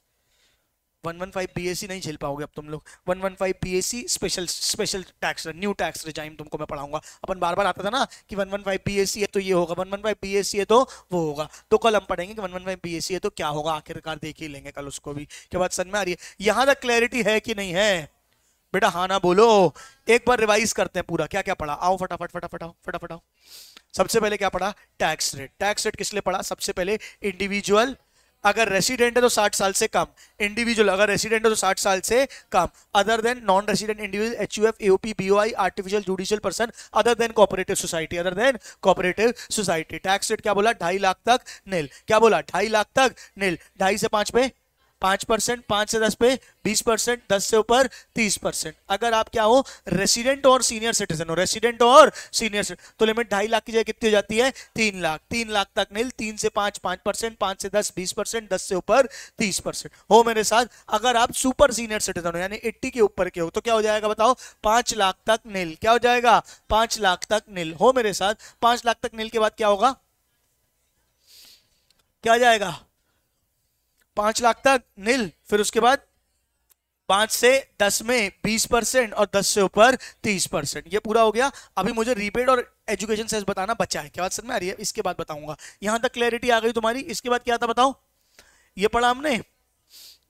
115 BAC नहीं झेल पाओगे अब तुम लोग। 115 BAC special tax, new tax regime तुमको मैं पढ़ाऊंगा। अपन बार बार आता था ना कि 115 BAC है तो ये होगा, 115 BAC है तो वो होगा। तो कल हम पढ़ेंगे कि 115 BAC है तो क्या होगा, आखिरकार देख ही लेंगे कल उसको भी। क्या बात समझ में आ रही है? यहां तक क्लैरिटी है कि नहीं है बेटा? हाँ ना बोलो। एक बार रिवाइज करते हैं पूरा क्या क्या पढ़ा। आओ फटाफट फटाफट आओ, फटाफट आओ। सबसे पहले क्या पढ़ा? Tax rate. टैक्स रेट किस लिए पढ़ा? सबसे पहले इंडिविजुअल अगर रेसिडेंट है तो 60 साल से कम, इंडिविजुअल अगर रेसिडेंट है तो 60 साल से कम, other than non resident individual, HUF, AOP, BOI, artificial judicial person, other than cooperative society, other than cooperative society. Tax rate क्या बोला, 2.5 लाख तक नील। क्या बोला, 2.5 लाख तक नील। 2.5 से 5 पे 5%, 5 से 10 पे 20%, 10 से ऊपर 30%। अगर आप क्या हो, रेसिडेंट और सीनियर सिटीजन हो, रेसिडेंट और सीनियर सिटीजन, तो लिमिट 2.5 लाख की जगह कितनी हो जाती है, 3 लाख। 3 लाख तक नील, 3 से 5 5%, 5 से 10 20%, 10 से ऊपर 30%। हो मेरे साथ। अगर आप सुपर सीनियर सिटीजन हो यानी 80 के ऊपर के हो तो क्या हो जाएगा बताओ, 5 लाख तक नील। क्या हो जाएगा, 5 लाख तक नील। हो मेरे साथ। 5 लाख तक नील के बाद क्या होगा, क्या जाएगा, 5 लाख तक नील। फिर उसके बाद 5 से 10 में 20% और 10 से ऊपर 30%। ये पूरा हो गया। अभी मुझे रीबेट और एजुकेशन सेस बताना बचा है। क्या बात समझ में आ रही है, इसके बाद बताऊंगा। यहां तक क्लैरिटी आ गई तुम्हारी। इसके बाद क्या था बताओ, ये पढ़ा हमने,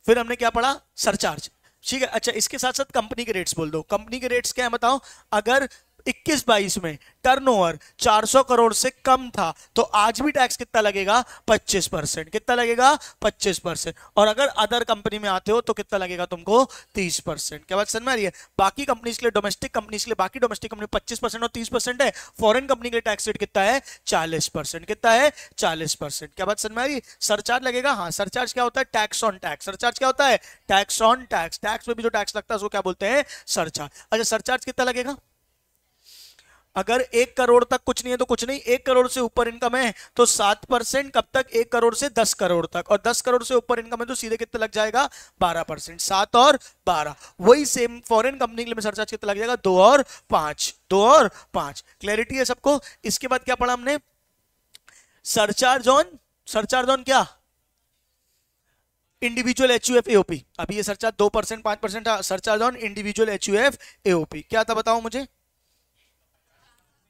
फिर हमने क्या पढ़ा, सरचार्ज। ठीक है, अच्छा इसके साथ साथ कंपनी के रेट्स बोल दो। कंपनी के रेट्स क्या है बताओ, अगर 21-22 में टर्नओवर 400 करोड़ से कम था तो आज भी टैक्स कितना लगेगा, 25%। कितना लगेगा, 25%। और अगर अदर कंपनी में आते हो तो कितना लगेगा तुमको, 30%। क्या बात समझ में आ रही है। बाकी कंपनीज के लिए, डोमेस्टिक कंपनीज के लिए, बाकी डोमेस्टिक कंपनी 25% और 30% है। फॉरेन कंपनी के लिए टैक्स रेट कितना है, 40%। कितना है, 40%। क्या बात समझ में आ रही है। सरचार्ज लगेगा, हाँ सरचार्ज क्या होता है, टैक्स ऑन टैक्स। सरचार्ज क्या होता है, टैक्स ऑन टैक्स। टैक्स में भी जो टैक्स लगता है उसको क्या बोलते हैं, सरचार्ज। अच्छा सरचार्ज कितना लगेगा, अगर 1 करोड़ तक कुछ नहीं है तो कुछ नहीं, 1 करोड़ से ऊपर इनकम है तो 7%। कब तक, 1 करोड़ से 10 करोड़ तक। और 10 करोड़ से ऊपर इनकम है तो सीधे कितना लग जाएगा, 12%। 7 और 12। वही सेम फॉरेन कंपनी के लिए सरचार्ज कितना लग जाएगा, 2 और 5। 2 और 5। क्लैरिटी है सबको। इसके बाद क्या पढ़ा हमने, सरचार्ज ऑन क्या, इंडिविजुअल एचयूएफ एओपी। अभी ये सरचार्ज 2% 5% था। Surcharge on individual HUF AOP क्या था बताओ मुझे,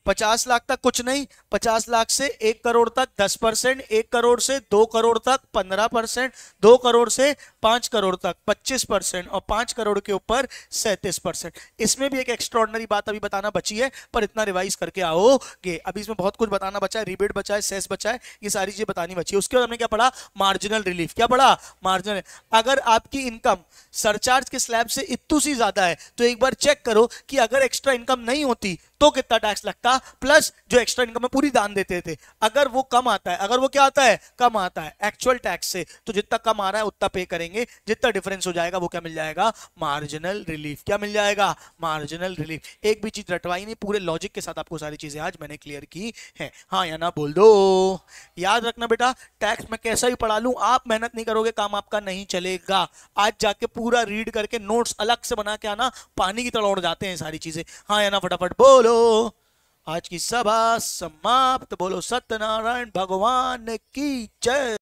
50 लाख तक कुछ नहीं, 50 लाख से 1 करोड़ तक 10%, 1 करोड़ से 2 करोड़ तक 15%, 2 करोड़ से 5 करोड़ तक 25% और 5 करोड़ के ऊपर 37%। इसमें भी एक एक्स्ट्राऑर्डिनरी बात अभी बताना बची है, पर इतना रिवाइज करके आओगे। अभी इसमें बहुत कुछ बताना बचा है, रिबेट बचा है, सेस बचा है, ये सारी चीजें बतानी बची है। उसके बाद हमने क्या पढ़ा, मार्जिनल रिलीफ। क्या पढ़ा, मार्जिनल। अगर आपकी इनकम सरचार्ज के स्लैब से इतनी सी ज्यादा है तो एक बार चेक करो कि अगर एक्स्ट्रा इनकम नहीं होती तो कितना टैक्स लगता, प्लस जो एक्स्ट्रा इनकम है पूरी दान देते थे। अगर वो कम आता है, अगर वो क्या आता है, कम आता है एक्चुअल टैक्स से, तो जितना कम आ रहा है उतना पे करेंगे, जितना डिफरेंस हो जाएगा वो क्या मिल जाएगा, मार्जिनल रिलीफ। क्या मिल जाएगा, मार्जिनल रिलीफ। एक भी चीज रटवाई नहीं, पूरे लॉजिक के साथ आपको सारी चीजें आज मैंने क्लियर की है। हाँ या ना बोल दो। याद रखना बेटा, टैक्स में कैसा ही पढ़ा लूं, आप मेहनत नहीं करोगे काम आपका नहीं चलेगा। आज जाके पूरा रीड करके नोट्स अलग से बना के आना, पानी की तरह उड़ जाते हैं सारी चीजें। हाँ या ना फटाफट बोलो। आज की सभा समाप्त। बोलो सत्यनारायण भगवान की जय।